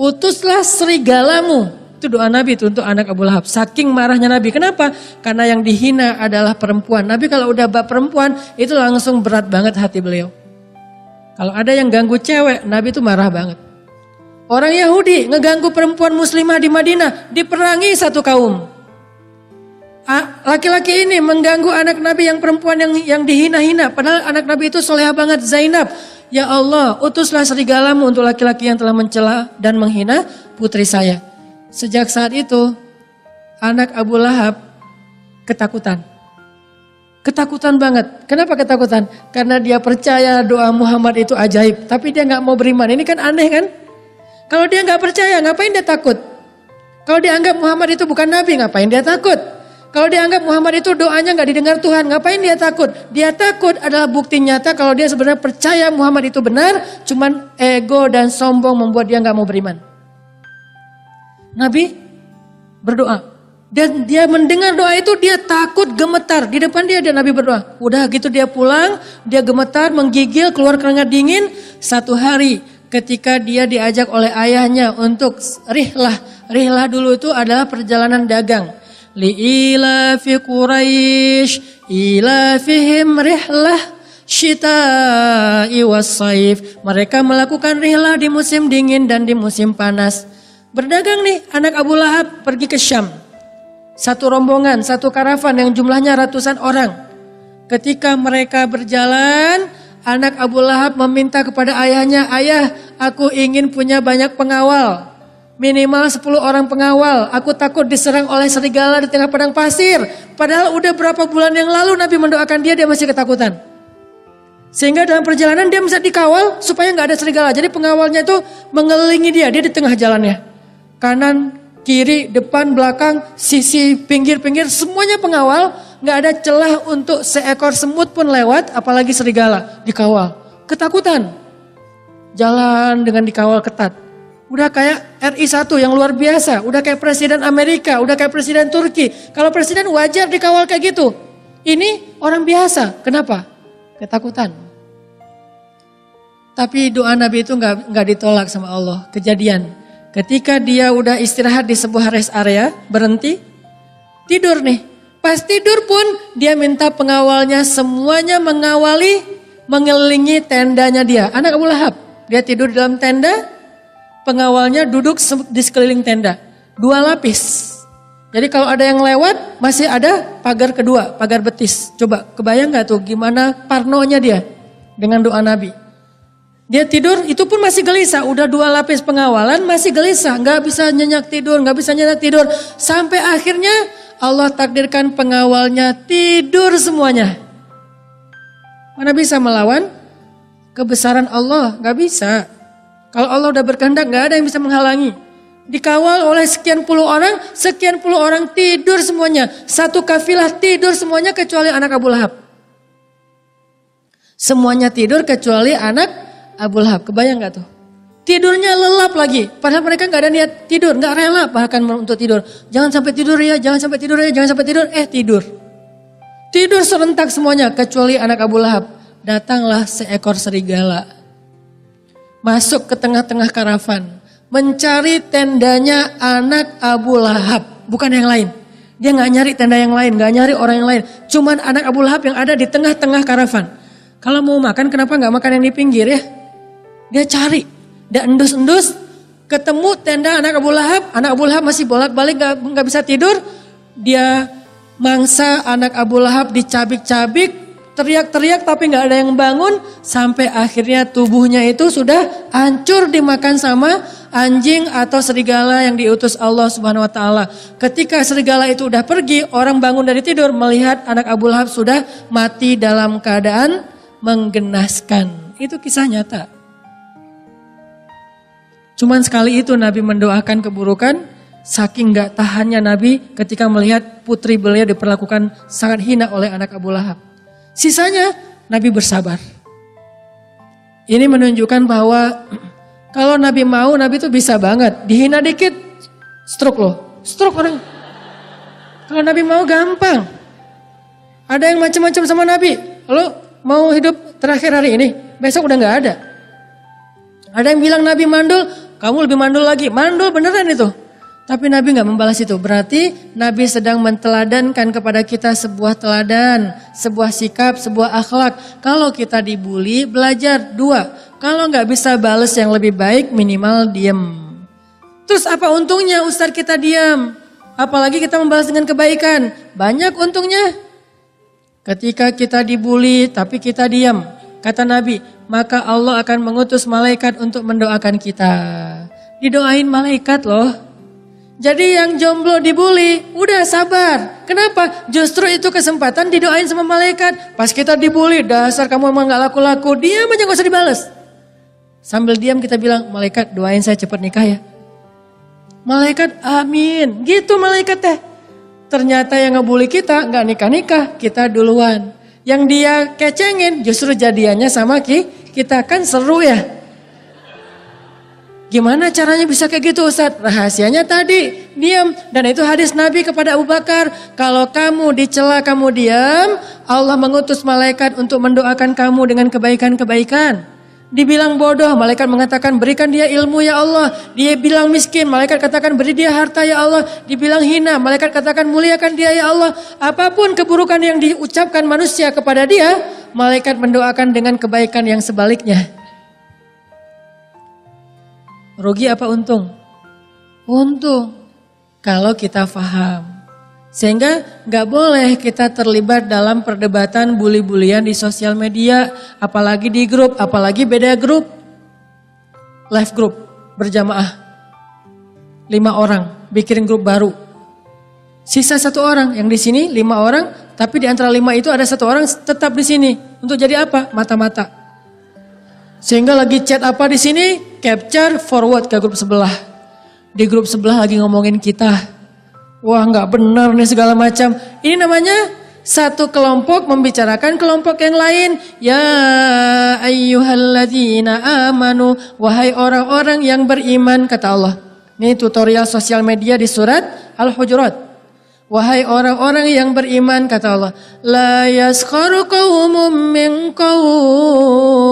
Utuslah serigalamu. Itu doa Nabi itu untuk anak Abu Lahab. Saking marahnya Nabi. Kenapa? Karena yang dihina adalah perempuan. Nabi kalau udah bab perempuan itu langsung berat banget hati beliau. Kalau ada yang ganggu cewek, Nabi itu marah banget. Orang Yahudi ngeganggu perempuan muslimah di Madinah, diperangi satu kaum. Laki-laki ini mengganggu anak Nabi yang perempuan yang dihina-hina. Padahal anak Nabi itu solehah banget, Zainab. Ya Allah, utuslah serigalamu untuk laki-laki yang telah mencela dan menghina putri saya. Sejak saat itu, anak Abu Lahab ketakutan. Ketakutan banget. Kenapa ketakutan? Karena dia percaya doa Muhammad itu ajaib. Tapi dia gak mau beriman. Ini kan aneh kan? Kalau dia gak percaya, ngapain dia takut? Kalau dia anggap Muhammad itu bukan Nabi, ngapain dia takut? Kalau dia anggap Muhammad itu doanya gak didengar Tuhan, ngapain dia takut? Dia takut adalah bukti nyata kalau dia sebenarnya percaya Muhammad itu benar, cuman ego dan sombong membuat dia gak mau beriman. Nabi berdoa. Dan dia mendengar doa itu, dia takut, gemetar. Di depan dia Nabi berdoa. Udah gitu dia pulang, dia gemetar, menggigil, keluar keringat dingin. Satu hari ketika dia diajak oleh ayahnya untuk rihlah. Rihlah dulu itu adalah perjalanan dagang. Li'ila fi Quraisy ila fihim rihlah syita'i was-saif. Mereka melakukan rihlah di musim dingin dan di musim panas. Berdagang nih anak Abu Lahab pergi ke Syam. Satu rombongan, satu karavan yang jumlahnya ratusan orang. Ketika mereka berjalan, anak Abu Lahab meminta kepada ayahnya, ayah, aku ingin punya banyak pengawal. Minimal 10 orang pengawal. Aku takut diserang oleh serigala di tengah padang pasir. Padahal udah berapa bulan yang lalu Nabi mendoakan dia masih ketakutan. Sehingga dalam perjalanan dia bisa dikawal supaya gak ada serigala. Jadi pengawalnya itu mengelilingi dia di tengah jalannya. Kanan, kiri, depan, belakang, sisi, pinggir-pinggir, semuanya pengawal. Gak ada celah untuk seekor semut pun lewat, apalagi serigala, dikawal. Ketakutan. Jalan dengan dikawal ketat. Udah kayak RI1 yang luar biasa, udah kayak presiden Amerika, udah kayak presiden Turki. Kalau presiden wajar dikawal kayak gitu. Ini orang biasa, kenapa? Ketakutan. Tapi doa Nabi itu gak ditolak sama Allah. Kejadian. Ketika dia udah istirahat di sebuah rest area, berhenti, tidur nih. Pas tidur pun dia minta pengawalnya semuanya mengawali, mengelilingi tendanya dia. Anak Abu Lahab, dia tidur di dalam tenda, pengawalnya duduk di sekeliling tenda. 2 lapis. Jadi kalau ada yang lewat masih ada pagar kedua, pagar betis. Coba kebayang gak tuh gimana parnonya dia dengan doa Nabi. Dia tidur, itu pun masih gelisah. Udah 2 lapis pengawalan, masih gelisah. Gak bisa nyenyak tidur, gak bisa nyenyak tidur. Sampai akhirnya Allah takdirkan pengawalnya tidur semuanya. Mana bisa melawan kebesaran Allah? Gak bisa. Kalau Allah udah berkehendak, gak ada yang bisa menghalangi. Dikawal oleh sekian puluh orang tidur semuanya. Satu kafilah tidur semuanya kecuali anak Abu Lahab. Semuanya tidur kecuali anak Abu Lahab, kebayang gak tuh? Tidurnya lelap lagi, padahal mereka gak ada niat tidur, gak rela bahkan untuk tidur. Jangan sampai tidur ya, jangan sampai tidur ya, jangan sampai tidur, tidur. Tidur serentak semuanya, kecuali anak Abu Lahab. Datanglah seekor serigala. Masuk ke tengah-tengah karavan, mencari tendanya anak Abu Lahab, bukan yang lain. Dia gak nyari tenda yang lain, gak nyari orang yang lain. Cuman anak Abu Lahab yang ada di tengah-tengah karavan. Kalau mau makan, kenapa gak makan yang di pinggir ya? Dia cari, dia endus-endus, ketemu tenda anak Abu Lahab masih bolak-balik gak bisa tidur. Dia mangsa anak Abu Lahab dicabik-cabik, teriak-teriak tapi nggak ada yang bangun, sampai akhirnya tubuhnya itu sudah hancur dimakan sama anjing atau serigala yang diutus Allah Subhanahu wa taala. Ketika serigala itu udah pergi, orang bangun dari tidur melihat anak Abu Lahab sudah mati dalam keadaan menggenaskan. Itu kisah nyata. Cuman sekali itu Nabi mendoakan keburukan, saking gak tahannya Nabi ketika melihat putri beliau diperlakukan sangat hina oleh anak Abu Lahab. Sisanya Nabi bersabar. Ini menunjukkan bahwa kalau Nabi mau, Nabi itu bisa banget. Dihina dikit, stroke loh. Stroke orang. Kalau Nabi mau gampang. Ada yang macam-macam sama Nabi. Lo mau hidup terakhir hari ini, besok udah gak ada. Ada yang bilang Nabi mandul, kamu lebih mandul lagi. Mandul beneran itu. Tapi Nabi gak membalas itu. Berarti Nabi sedang menteladankan kepada kita sebuah teladan, sebuah sikap, sebuah akhlak. Kalau kita dibully, belajar. 2, kalau gak bisa balas yang lebih baik, minimal diem. Terus apa untungnya Ustaz kita diam? Apalagi kita membalas dengan kebaikan. Banyak untungnya. Ketika kita dibully tapi kita diam, kata Nabi, maka Allah akan mengutus malaikat untuk mendoakan kita. Didoain malaikat loh. Jadi yang jomblo dibully, udah sabar. Kenapa? Justru itu kesempatan didoain sama malaikat. Pas kita dibully, dasar kamu emang gak laku-laku, diam aja gak usah dibales. Sambil diam kita bilang, malaikat doain saya cepat nikah ya. Malaikat amin, gitu malaikat teh. Ternyata yang ngebully kita gak nikah-nikah, kita duluan. Yang dia kecengin justru jadiannya sama kita, kan seru ya. Gimana caranya bisa kayak gitu Ustaz? Rahasianya tadi, diam. Dan itu hadis Nabi kepada Abu Bakar. Kalau kamu dicela kamu diam, Allah mengutus malaikat untuk mendoakan kamu dengan kebaikan-kebaikan. Dibilang bodoh, malaikat mengatakan berikan dia ilmu ya Allah. Dia bilang miskin, malaikat katakan beri dia harta ya Allah. Dibilang hina, malaikat katakan muliakan dia ya Allah. Apapun keburukan yang diucapkan manusia kepada dia, malaikat mendoakan dengan kebaikan yang sebaliknya. Rugi apa untung? Untung. Kalau kita paham. Sehingga gak boleh kita terlibat dalam perdebatan bully-bulian di sosial media. Apalagi di grup, apalagi beda grup. Live group, berjamaah. 5 orang, bikin grup baru. Sisa 1 orang, yang di sini 5 orang. Tapi di antara 5 itu ada 1 orang tetap di sini. Untuk jadi apa? Mata-mata. Sehingga lagi chat apa di sini, capture, forward ke grup sebelah. Di grup sebelah lagi ngomongin kita. Wah nggak benar nih segala macam. Ini namanya satu kelompok membicarakan kelompok yang lain. Ya ayyuhalladzina amanu. Wahai orang-orang yang beriman, kata Allah. Ini tutorial sosial media di surat Al-Hujurat. Wahai orang-orang yang beriman, kata Allah, la yaskharu qaumun min qaum.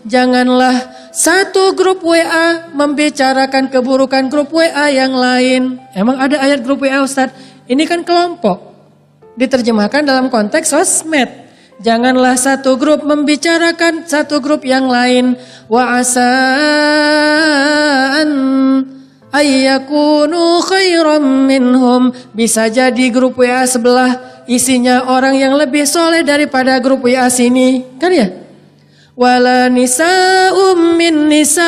Janganlah satu grup WA membicarakan keburukan grup WA yang lain. Emang ada ayat grup WA Ustaz? Ini kan kelompok. Diterjemahkan dalam konteks sosmed. Janganlah satu grup membicarakan satu grup yang lain. Wa asa'an ayyakunu khairam minhum. Bisa jadi grup WA sebelah isinya orang yang lebih soleh daripada grup WA sini. Kan ya? Wala nisa'um min nisa'.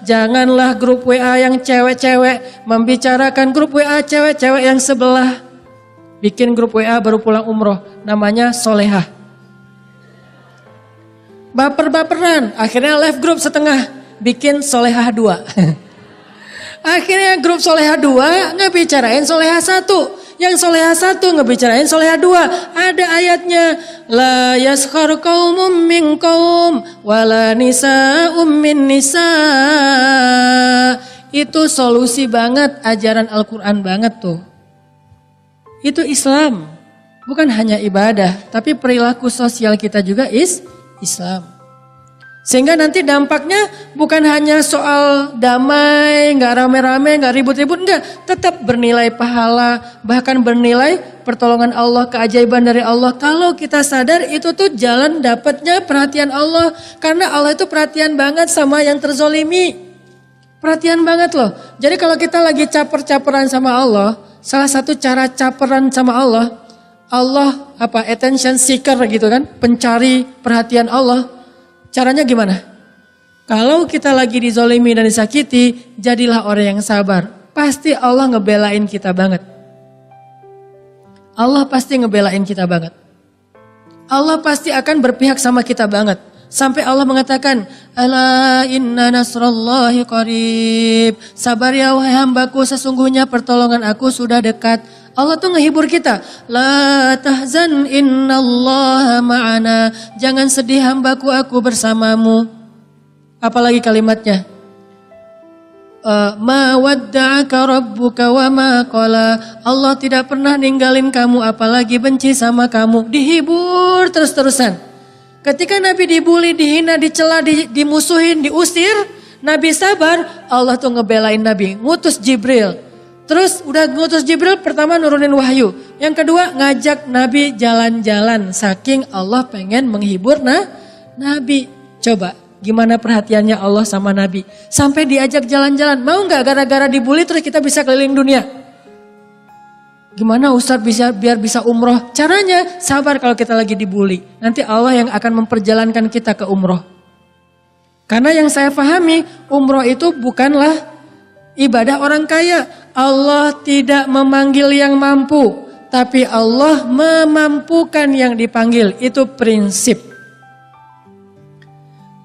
Janganlah grup WA yang cewek-cewek membicarakan grup WA cewek-cewek yang sebelah. Bikin grup WA baru pulang umroh. Namanya solehah. Baper-baperan. Akhirnya live group setengah. Bikin solehah 2. Akhirnya grup solehah 2 ngebicarain solehah 1. Yang solehah 1 ngebicarain solehah 2. Ada ayatnya. La yaskhar qaumun min qaum. Wala nisa'um min nisa'. Itu solusi banget. Ajaran Al-Quran banget tuh. Itu Islam. Bukan hanya ibadah. Tapi perilaku sosial kita juga Islam. Sehingga nanti dampaknya bukan hanya soal damai, gak rame-rame, gak ribut-ribut, enggak. Tetap bernilai pahala, bahkan bernilai pertolongan Allah, keajaiban dari Allah. Kalau kita sadar itu tuh jalan dapatnya perhatian Allah. Karena Allah itu perhatian banget sama yang terzolimi. Perhatian banget loh. Jadi kalau kita lagi caper-caperan sama Allah, salah satu cara caperan sama Allah, Allah attention seeker gitu kan, pencari perhatian Allah. Caranya gimana? Kalau kita lagi dizolimi dan disakiti, jadilah orang yang sabar. Pasti Allah ngebelain kita banget. Allah pasti ngebelain kita banget. Allah pasti akan berpihak sama kita banget. Sampai Allah mengatakan, ala inna nasrallahi qarib. Sabar ya wahai hambaku, sesungguhnya pertolongan aku sudah dekat. Allah tuh ngehibur kita. La tahzan innallaha ma'ana. Jangan sedih hambaku, aku bersamamu. Apalagi kalimatnya. Ma wadda'aka rabbuka wa ma qala. Allah tidak pernah ninggalin kamu, apalagi benci sama kamu. Dihibur terus-terusan. Ketika Nabi dibully, dihina, dicela, dimusuhin, diusir, Nabi sabar, Allah tuh ngebelain Nabi, ngutus Jibril. Terus udah ngutus Jibril, pertama nurunin wahyu. Yang kedua ngajak Nabi jalan-jalan, saking Allah pengen menghibur Nabi. Coba, gimana perhatiannya Allah sama Nabi. Sampai diajak jalan-jalan, mau gak gara-gara dibully terus kita bisa keliling dunia? Gimana Ustaz biar bisa umroh? Caranya sabar kalau kita lagi dibully. Nanti Allah yang akan memperjalankan kita ke umroh. Karena yang saya pahami, umroh itu bukanlah ibadah orang kaya. Allah tidak memanggil yang mampu, tapi Allah memampukan yang dipanggil. Itu prinsip.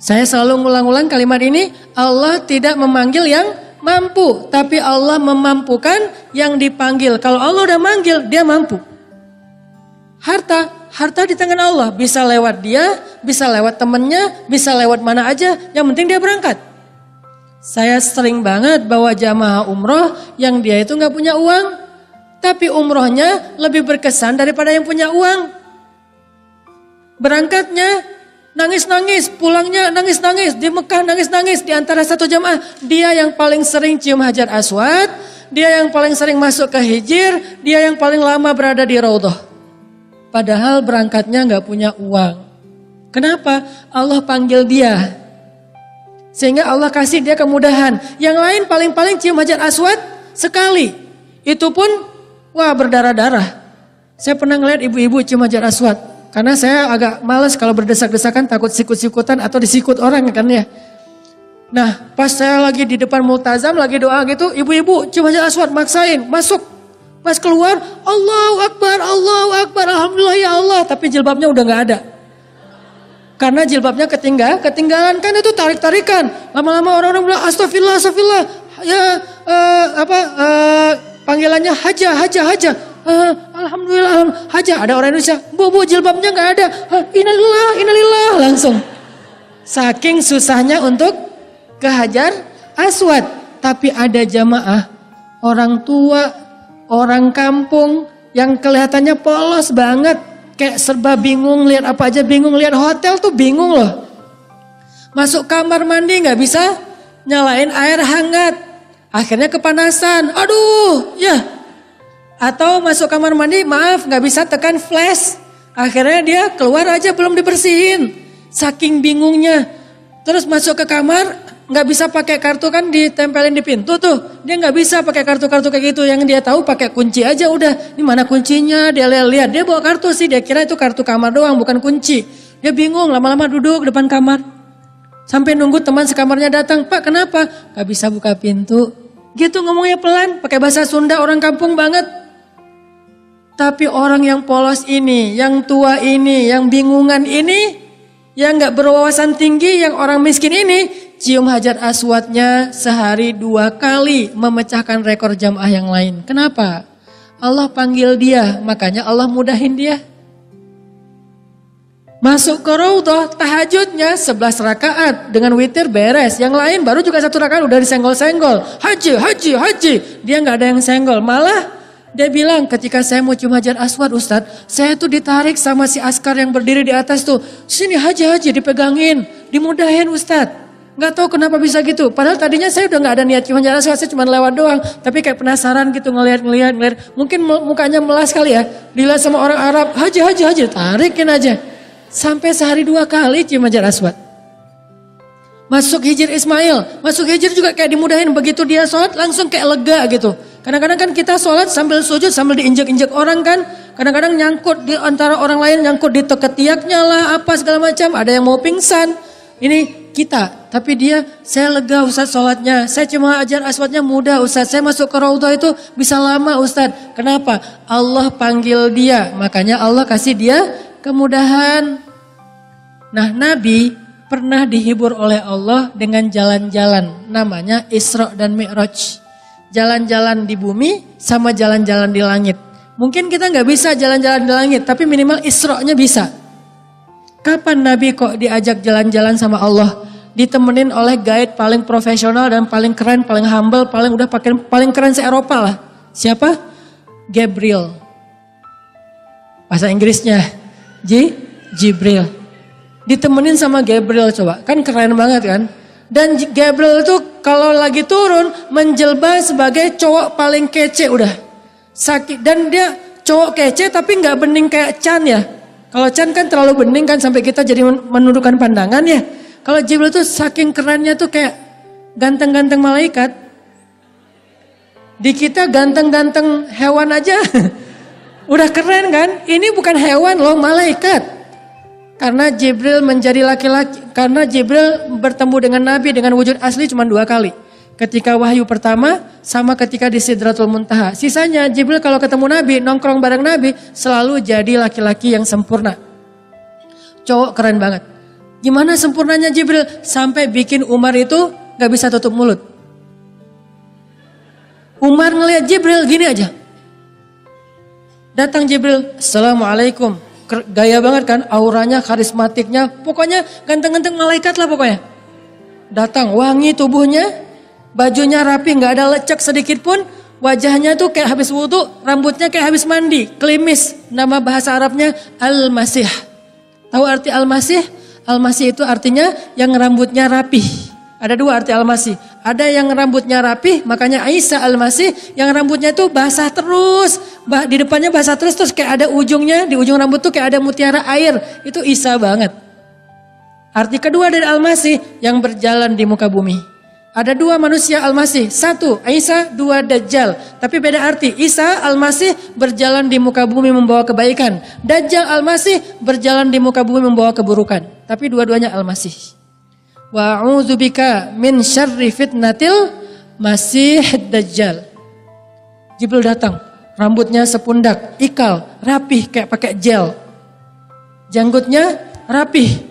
Saya selalu ngulang-ulang kalimat ini, Allah tidak memanggil yang mampu, tapi Allah memampukan yang dipanggil. Kalau Allah udah manggil, dia mampu. Harta di tangan Allah. Bisa lewat dia, bisa lewat temennya, bisa lewat mana aja. Yang penting dia berangkat. Saya sering banget bawa jamaah umroh yang dia itu gak punya uang. Tapi umrohnya lebih berkesan daripada yang punya uang. Berangkatnya nangis-nangis, pulangnya nangis-nangis, di Mekah nangis-nangis. Di antara satu jamaah, dia yang paling sering cium Hajar Aswad, dia yang paling sering masuk ke Hijir, dia yang paling lama berada di Raudhah. Padahal berangkatnya gak punya uang. Kenapa? Allah panggil dia. Sehingga Allah kasih dia kemudahan. Yang lain paling-paling cium Hajar Aswad sekali. Itu pun, wah berdarah-darah. Saya pernah ngeliat ibu-ibu cium Hajar Aswad. Karena saya agak males kalau berdesak-desakan, takut sikut-sikutan atau disikut orang kan ya. Nah pas saya lagi di depan multazam lagi doa gitu, ibu-ibu cium Hajar Aswad maksain masuk. Pas keluar Allahu Akbar, Alhamdulillah ya Allah. Tapi jilbabnya udah gak ada. Karena jilbabnya ketinggalan kan itu tarik-tarikan. Lama-lama orang-orang bilang astagfirullah. Ya panggilannya haja. Alhamdulillah haja. Ada orang Indonesia, bu jilbabnya gak ada. Innalillah langsung. Saking susahnya untuk ke Hajar Aswad. Tapi ada jamaah orang tua, orang kampung yang kelihatannya polos banget. Kayak serba bingung, lihat apa aja bingung. Lihat hotel tuh bingung loh. Masuk kamar mandi gak bisa nyalain air hangat. Akhirnya kepanasan. Aduh ya. Atau masuk kamar mandi, maaf gak bisa tekan flash. Akhirnya dia keluar aja belum dibersihin. Saking bingungnya. Terus masuk ke kamar, gak bisa pakai kartu kan ditempelin di pintu tuh. Dia gak bisa pakai kartu-kartu kayak gitu. Yang dia tahu pakai kunci aja udah. Ini mana kuncinya, dia lihat. Dia bawa kartu sih, dia kira itu kartu kamar doang bukan kunci. Dia bingung, lama-lama duduk depan kamar. Sampai nunggu teman sekamarnya datang. Pak kenapa? Gak bisa buka pintu. Gitu ngomongnya pelan, pakai bahasa Sunda orang kampung banget. Tapi orang yang polos ini, yang tua ini, yang bingungan ini, yang gak berwawasan tinggi, yang orang miskin ini, cium Hajar Aswadnya sehari 2 kali memecahkan rekor jamaah yang lain. Kenapa? Allah panggil dia, makanya Allah mudahin dia. Masuk ke Raudhah, tahajudnya 11 rakaat dengan witir beres. Yang lain baru juga 1 rakaat udah disenggol-senggol. Haji. Dia gak ada yang senggol, malah dia bilang ketika saya mau cium Hajar Aswad Ustadz, saya tuh ditarik sama si askar yang berdiri di atas tuh. Sini haji dipegangin, dimudahin Ustadz. Gak tahu kenapa bisa gitu. Padahal tadinya saya udah gak ada niat cium Hajar Aswad, saya cuma lewat doang. Tapi kayak penasaran gitu ngeliat. Mungkin mukanya melas kali ya. Dilihat sama orang Arab, haji, tarikin aja. Sampai sehari 2 kali cium Hajar Aswad. Masuk Hijir Ismail, masuk Hijir juga kayak dimudahin. Begitu dia sholat langsung kayak lega gitu. Kadang-kadang kan kita sholat sambil sujud, sambil diinjek-injek orang kan. Kadang-kadang nyangkut di antara orang lain, nyangkut di ketiaknya lah, apa segala macam. Ada yang mau pingsan. Ini kita, tapi dia, saya lega Ustaz sholatnya. Saya cuma ajar aswatnya mudah Ustaz. Saya masuk ke raudhah itu bisa lama Ustaz. Kenapa? Allah panggil dia, makanya Allah kasih dia kemudahan. Nah, Nabi pernah dihibur oleh Allah dengan jalan-jalan. Namanya Isra dan Mi'raj. Jalan-jalan di bumi sama jalan-jalan di langit. Mungkin kita nggak bisa jalan-jalan di langit, tapi minimal Isra-nya bisa. Kapan Nabi kok diajak jalan-jalan sama Allah? Ditemenin oleh guide paling profesional dan paling keren, paling humble, paling keren se-Eropa lah. Siapa? Gabriel. Bahasa Inggrisnya Jibril. Ditemenin sama Gabriel coba, kan keren banget kan? Dan Gabriel itu kalau lagi turun menjelma sebagai cowok paling kece udah. Sakit, dan dia cowok kece tapi nggak bening kayak Chan ya. Kalau Chan kan terlalu bening kan sampai kita jadi menundukkan pandangan ya. Kalau Jibril tuh saking kerennya tuh kayak ganteng-ganteng malaikat. Di kita ganteng-ganteng hewan aja. Udah keren kan? Ini bukan hewan loh, malaikat. Karena Jibril menjadi laki-laki. Karena Jibril bertemu dengan Nabi dengan wujud asli cuma 2 kali. Ketika wahyu pertama sama ketika di Sidratul Muntaha. Sisanya Jibril kalau ketemu Nabi, nongkrong bareng Nabi selalu jadi laki-laki yang sempurna. Cowok keren banget. Gimana sempurnanya Jibril? Sampai bikin Umar itu gak bisa tutup mulut. Umar ngelihat Jibril gini aja. Datang Jibril, Assalamualaikum. Gaya banget kan, auranya, karismatiknya. Pokoknya ganteng-ganteng malaikat lah pokoknya. Datang, wangi tubuhnya. Bajunya rapi, gak ada lecek sedikit pun. Wajahnya tuh kayak habis wudhu, rambutnya kayak habis mandi. Klimis, nama bahasa Arabnya Al-Masih. Tahu arti Al-Masih? Al-Masih itu artinya yang rambutnya rapi. Ada 2 arti Al-Masih. Ada yang rambutnya rapi, makanya Isa Al-Masih. Yang rambutnya itu basah terus. Di depannya basah terus kayak ada ujungnya. Di ujung rambut tuh kayak ada mutiara air. Itu Isa banget. Arti kedua dari Al-Masih, yang berjalan di muka bumi. Ada 2 manusia Al-Masih, 1 Isa, 2 Dajjal. Tapi beda arti. Isa Al-Masih berjalan di muka bumi membawa kebaikan. Dajjal Al-Masih berjalan di muka bumi membawa keburukan. Tapi dua-duanya Al-Masih. Wa a'udzubika min syarri fitnatil Masih Dajjal. Jibril datang, rambutnya sepundak, ikal, rapih kayak pakai gel. Janggutnya rapih.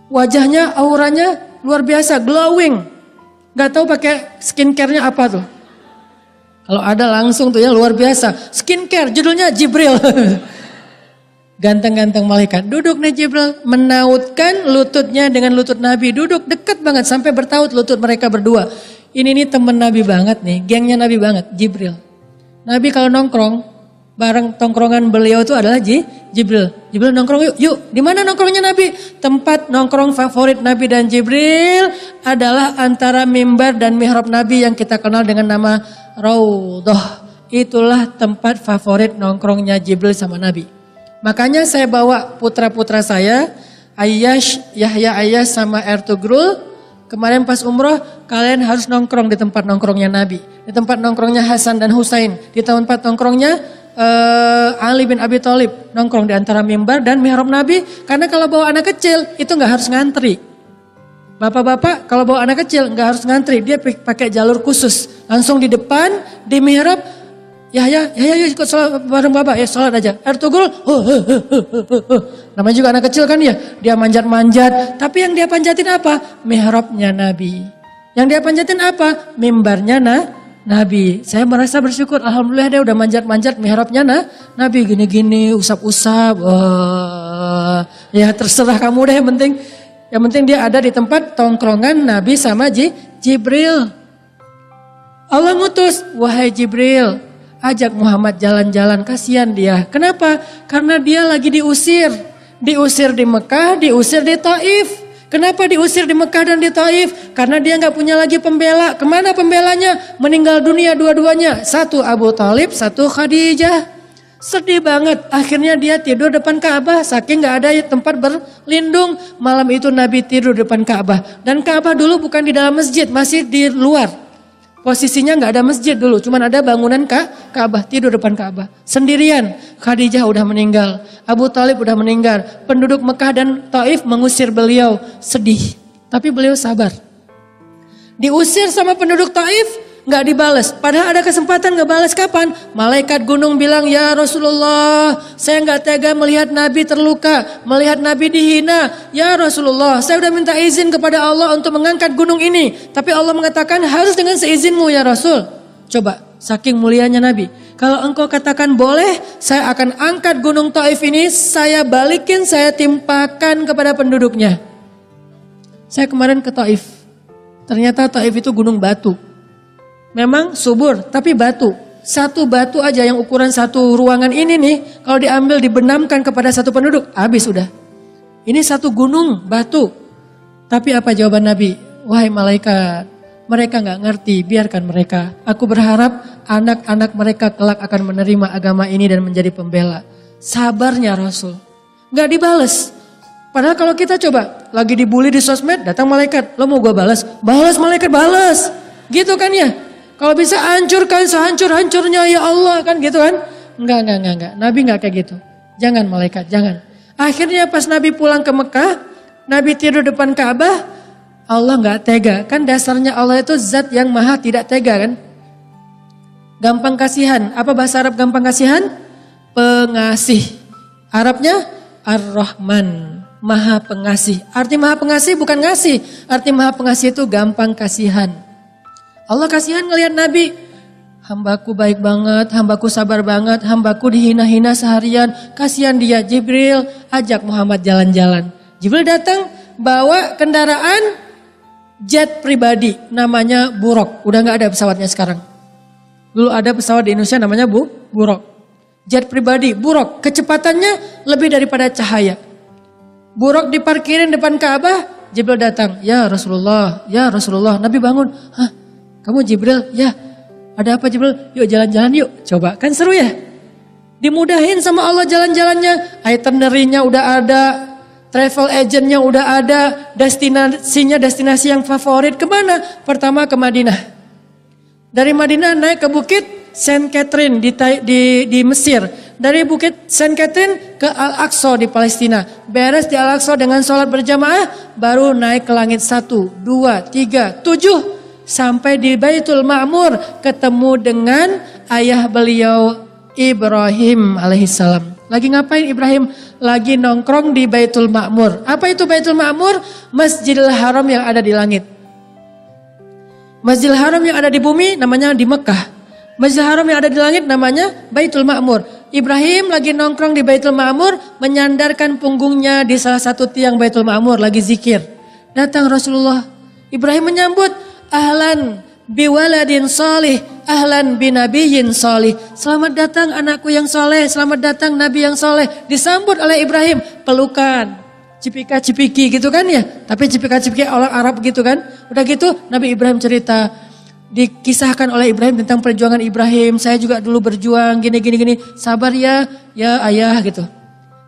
Wajahnya, auranya luar biasa, glowing. Gak tahu pakai skincare-nya apa tuh. Kalau ada langsung tuh ya luar biasa. Skincare judulnya Jibril. Ganteng-ganteng malaikat. Duduk nih Jibril. Menautkan lututnya dengan lutut Nabi. Duduk dekat banget sampai bertaut lutut mereka berdua. Ini nih temen Nabi banget nih. Gengnya Nabi banget. Jibril. Nabi kalau nongkrong. Bareng tongkrongan beliau itu adalah Jibril. Jibril nongkrong yuk. Di mana nongkrongnya Nabi? Tempat nongkrong favorit Nabi dan Jibril adalah antara mimbar dan mihrab Nabi yang kita kenal dengan nama Raudhah. Itulah tempat favorit nongkrongnya Jibril sama Nabi. Makanya saya bawa putra-putra saya, Ayyash, Yahya Ayyash sama Ertugrul. Kemarin pas umroh, kalian harus nongkrong di tempat nongkrongnya Nabi. Di tempat nongkrongnya Hasan dan Husain. Di tempat nongkrongnya Ali bin Abi Thalib. Nongkrong di antara mimbar dan mihrab Nabi. Karena kalau bawa anak kecil, itu gak harus ngantri. Bapak-bapak kalau bawa anak kecil gak harus ngantri. Dia pakai jalur khusus. Langsung di depan, di mihrab. Yahya ikut sholat bareng bapak. Ya sholat aja. Ertugrul, namanya juga anak kecil kan ya. Dia manjat-manjat. Tapi yang dia panjatin apa? Mihrabnya Nabi. Yang dia panjatin apa? Mimbarnya Nabi. Saya merasa bersyukur. Alhamdulillah dia udah manjat-manjat mihrabnya Nabi. Gini-gini, usap-usap. Ya terserah kamu deh yang penting. Yang penting dia ada di tempat tongkrongan Nabi sama Jibril. Allah ngutus, wahai Jibril, ajak Muhammad jalan-jalan, kasihan dia. Kenapa? Karena dia lagi diusir. Diusir di Mekah, diusir di Taif. Kenapa diusir di Mekah dan di Taif? Karena dia gak punya lagi pembela. Kemana pembelanya? Meninggal dunia dua-duanya. 1 Abu Thalib, 1 Khadijah. Sedih banget. Akhirnya dia tidur depan Ka'bah. Saking gak ada tempat berlindung. Malam itu Nabi tidur depan Ka'bah. Dan Ka'bah dulu bukan di dalam masjid, masih di luar. Posisinya nggak ada masjid dulu, cuman ada bangunan Ka'bah, tidur depan Ka'bah. Sendirian, Khadijah udah meninggal, Abu Thalib udah meninggal, penduduk Mekah dan Taif mengusir beliau, sedih. Tapi beliau sabar. Diusir sama penduduk Taif, nggak dibalas. Padahal ada kesempatan ngebalas kapan? Malaikat gunung bilang, ya Rasulullah, saya nggak tega melihat Nabi terluka, melihat Nabi dihina. Ya Rasulullah, saya udah minta izin kepada Allah untuk mengangkat gunung ini. Tapi Allah mengatakan harus dengan seizinmu ya Rasul. Coba, saking mulianya Nabi. Kalau engkau katakan boleh, saya akan angkat gunung Taif ini, saya balikin, saya timpakan kepada penduduknya. Saya kemarin ke Taif. Ternyata Taif itu gunung batu. Memang subur, tapi batu. Satu batu aja yang ukuran satu ruangan ini nih, kalau diambil dibenamkan kepada satu penduduk, habis udah. Ini satu gunung batu. Tapi apa jawaban Nabi? Wahai malaikat, mereka gak ngerti, biarkan mereka. Aku berharap anak-anak mereka kelak akan menerima agama ini dan menjadi pembela. Sabarnya Rasul. Gak dibales. Padahal kalau kita coba, lagi dibully di sosmed, datang malaikat. Lo mau gue balas? Balas malaikat, balas. Gitu kan ya? Kalau bisa hancurkan sehancur-hancurnya ya Allah kan gitu kan. Enggak. Nabi enggak kayak gitu. Jangan malaikat, jangan. Akhirnya pas Nabi pulang ke Mekah, Nabi tidur depan Ka'bah, Allah enggak tega. Kan dasarnya Allah itu zat yang maha tidak tega kan. Gampang kasihan. Apa bahasa Arab gampang kasihan? Pengasih. Arabnya Ar-Rahman. Maha pengasih. Arti maha pengasih bukan ngasih. Arti maha pengasih itu gampang kasihan. Allah kasihan ngelihat Nabi, hambaku baik banget, hambaku sabar banget, hambaku dihina-hina seharian, kasihan dia. Jibril ajak Muhammad jalan-jalan. Jibril datang bawa kendaraan jet pribadi, namanya Buraq. Udah gak ada pesawatnya sekarang. Dulu ada pesawat di Indonesia namanya Buraq. Jet pribadi, Buraq, kecepatannya lebih daripada cahaya. Buraq diparkirin depan Ka'bah, Jibril datang, ya Rasulullah, Nabi bangun, hah? Kamu Jibril, ya ada apa Jibril? Yuk jalan-jalan yuk, coba kan seru ya. Dimudahin sama Allah jalan-jalannya, itinerary-nya udah ada, travel agent-nya udah ada, destinasi yang favorit kemana? Pertama ke Madinah. Dari Madinah naik ke bukit Saint Catherine di Mesir. Dari bukit Saint Catherine ke Al-Aqsa di Palestina. Beres di Al-Aqsa dengan sholat berjamaah, baru naik ke langit 1, 2, 3, 7. Sampai di Baitul Ma'mur ketemu dengan ayah beliau Ibrahim alaihissalam. Lagi ngapain Ibrahim? Lagi nongkrong di Baitul Ma'mur. Apa itu Baitul Ma'mur? Masjidil Haram yang ada di langit. Masjidil Haram yang ada di bumi namanya di Mekah. Masjidil Haram yang ada di langit namanya Baitul Ma'mur. Ibrahim lagi nongkrong di Baitul Ma'mur, menyandarkan punggungnya di salah satu tiang Baitul Ma'mur, lagi zikir. Datang Rasulullah. Ibrahim menyambut, ahlan biwaladin salih, ahlan binabiyyin salih. Selamat datang anakku yang soleh, selamat datang Nabi yang soleh. Disambut oleh Ibrahim, pelukan, cipika-cipiki gitu kan ya. Tapi cipika-cipiki orang Arab gitu kan. Udah gitu Nabi Ibrahim cerita, dikisahkan oleh Ibrahim tentang perjuangan Ibrahim. Saya juga dulu berjuang gini. Sabar ya ayah gitu.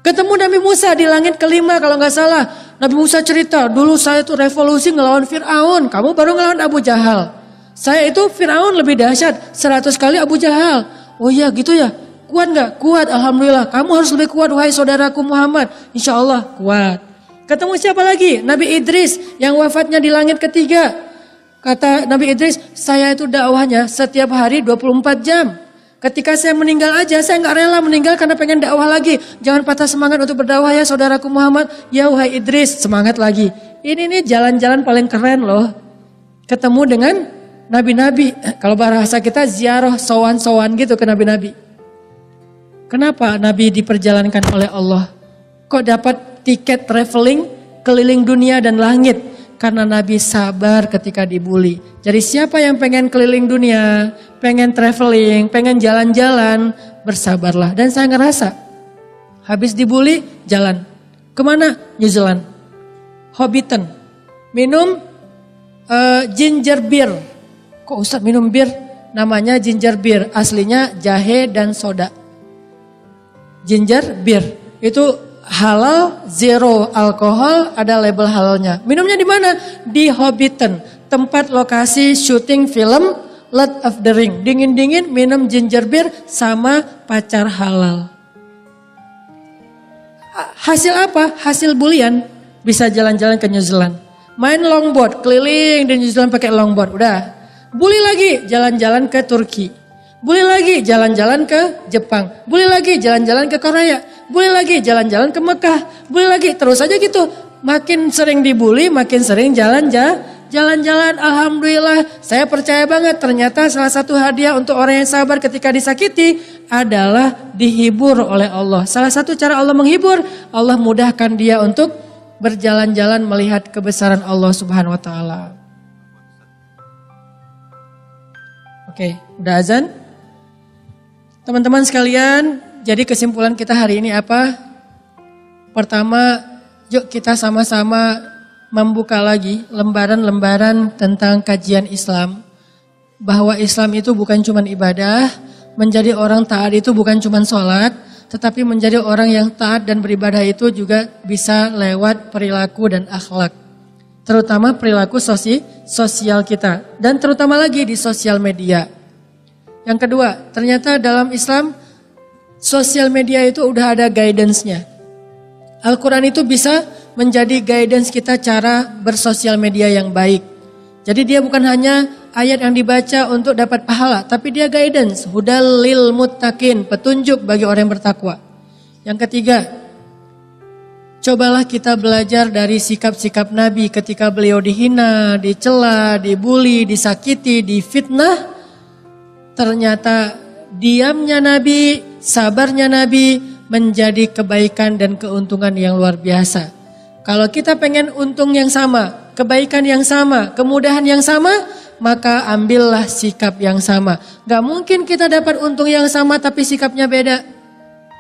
Ketemu Nabi Musa di langit kelima kalau nggak salah. Nabi Musa cerita, dulu saya tuh revolusi ngelawan Fir'aun. Kamu baru ngelawan Abu Jahal. Saya itu Fir'aun lebih dahsyat 100 kali Abu Jahal. Oh iya gitu ya. Kuat nggak? Kuat, alhamdulillah. Kamu harus lebih kuat wahai saudaraku Muhammad. Insya Allah kuat. Ketemu siapa lagi? Nabi Idris yang wafatnya di langit ketiga. Kata Nabi Idris, saya itu dakwahnya setiap hari 24 jam. Ketika saya meninggal aja, saya nggak rela meninggal karena pengen dakwah lagi. Jangan patah semangat untuk berdakwah ya saudaraku Muhammad. Ya wahai Idris, semangat lagi. Ini nih jalan-jalan paling keren loh. Ketemu dengan nabi-nabi. Kalau bahasa kita ziarah sowan-sowan gitu ke nabi-nabi. Kenapa Nabi diperjalankan oleh Allah? Kok dapat tiket traveling keliling dunia dan langit? Karena Nabi sabar ketika dibully. Jadi siapa yang pengen keliling dunia, pengen traveling, pengen jalan-jalan, bersabarlah. Dan saya ngerasa, habis dibully, jalan. Kemana? New Zealand. Hobbiton. Minum ginger beer. Kok Ustadz minum bir? Namanya ginger beer. Aslinya jahe dan soda. Ginger beer. Itu halal, zero alkohol, ada label halalnya. Minumnya di mana? Di Hobbiton, tempat lokasi syuting film Lord of the Ring. Dingin-dingin minum ginger beer sama pacar halal. Hasil apa? Hasil bulian. Bisa jalan-jalan ke New Zealand. Main longboard, keliling di New Zealand pakai longboard. Udah. Bully lagi, jalan-jalan ke Turki. Bully lagi, jalan-jalan ke Jepang. Bully lagi, jalan-jalan ke Korea. Bully lagi, jalan-jalan ke Mekah. Bully lagi, terus aja gitu. Makin sering dibully, makin sering jalan-jalan. Alhamdulillah, saya percaya banget ternyata salah satu hadiah untuk orang yang sabar ketika disakiti adalah dihibur oleh Allah. Salah satu cara Allah menghibur, Allah mudahkan dia untuk berjalan-jalan melihat kebesaran Allah Subhanahu wa taala. Oke, udah azan? Teman-teman sekalian, jadi kesimpulan kita hari ini apa? Pertama, yuk kita sama-sama membuka lagi lembaran-lembaran tentang kajian Islam. Bahwa Islam itu bukan cuma ibadah, menjadi orang taat itu bukan cuma sholat, tetapi menjadi orang yang taat dan beribadah itu juga bisa lewat perilaku dan akhlak. Terutama perilaku sosial kita. Dan terutama lagi di sosial media. Yang kedua, ternyata dalam Islam, sosial media itu udah ada guidance-nya. Al-Quran itu bisa menjadi guidance kita cara bersosial media yang baik. Jadi dia bukan hanya ayat yang dibaca untuk dapat pahala, tapi dia guidance, hudal lil muttaqin, petunjuk bagi orang yang bertakwa. Yang ketiga, cobalah kita belajar dari sikap-sikap Nabi ketika beliau dihina, dicela, dibully, disakiti, difitnah. Ternyata diamnya Nabi, sabarnya Nabi menjadi kebaikan dan keuntungan yang luar biasa. Kalau kita pengen untung yang sama, kebaikan yang sama, kemudahan yang sama, maka ambillah sikap yang sama. Gak mungkin kita dapat untung yang sama tapi sikapnya beda.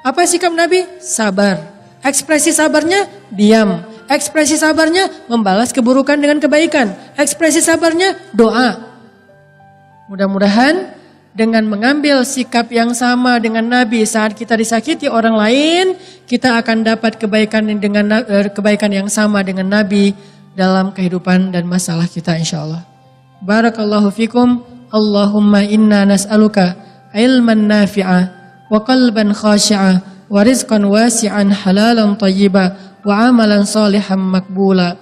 Apa sikap Nabi? Sabar. Ekspresi sabarnya diam. Ekspresi sabarnya membalas keburukan dengan kebaikan. Ekspresi sabarnya doa. Mudah-mudahan dengan mengambil sikap yang sama dengan Nabi saat kita disakiti orang lain, kita akan dapat kebaikan yang sama dengan Nabi dalam kehidupan dan masalah kita insyaAllah. Barakallahu fikum. Allahumma inna nas'aluka ilman nafi'a wa qalban khashi'a wa rizqan wasi'an halalan tayyiba wa amalan salihan makbula.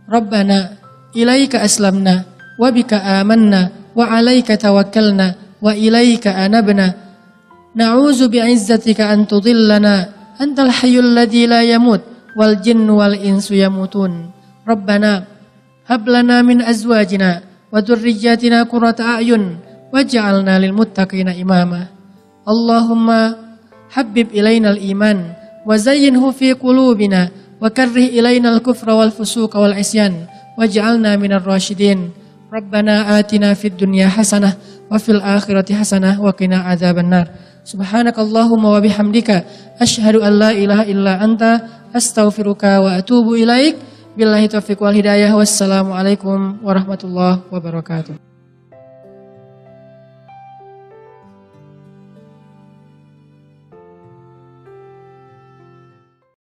Rabbana ilaika aslamna wa bika amanna wa alaika tawakkalna wa ilaika anabna na'udzu bi'izzatika an tudillana antal hayyul ladzi la yamut wal jinnu wal insu yamutun. Rabbana hab lana min azwajina wa dzurriyyatina qurrata a'yun waj'alna lil muttaqina imama. Allahumma habbib ilainal iman wa zayyinhu fi qulubina wa karrih ilainal kufra wal fusuqa wal isyan waj'alna minar rasyidin. Rabbana atina fid dunya hasanah wa fil akhirati hasanah wa qina adzabannar. Subhanakallahumma wa bihamdika asyhadu an la ilaha illa anta astaghfiruka wa atubu ilaik. Billahi taufiq wal hidayah. Wassalamualaikum warahmatullahi wabarakatuh.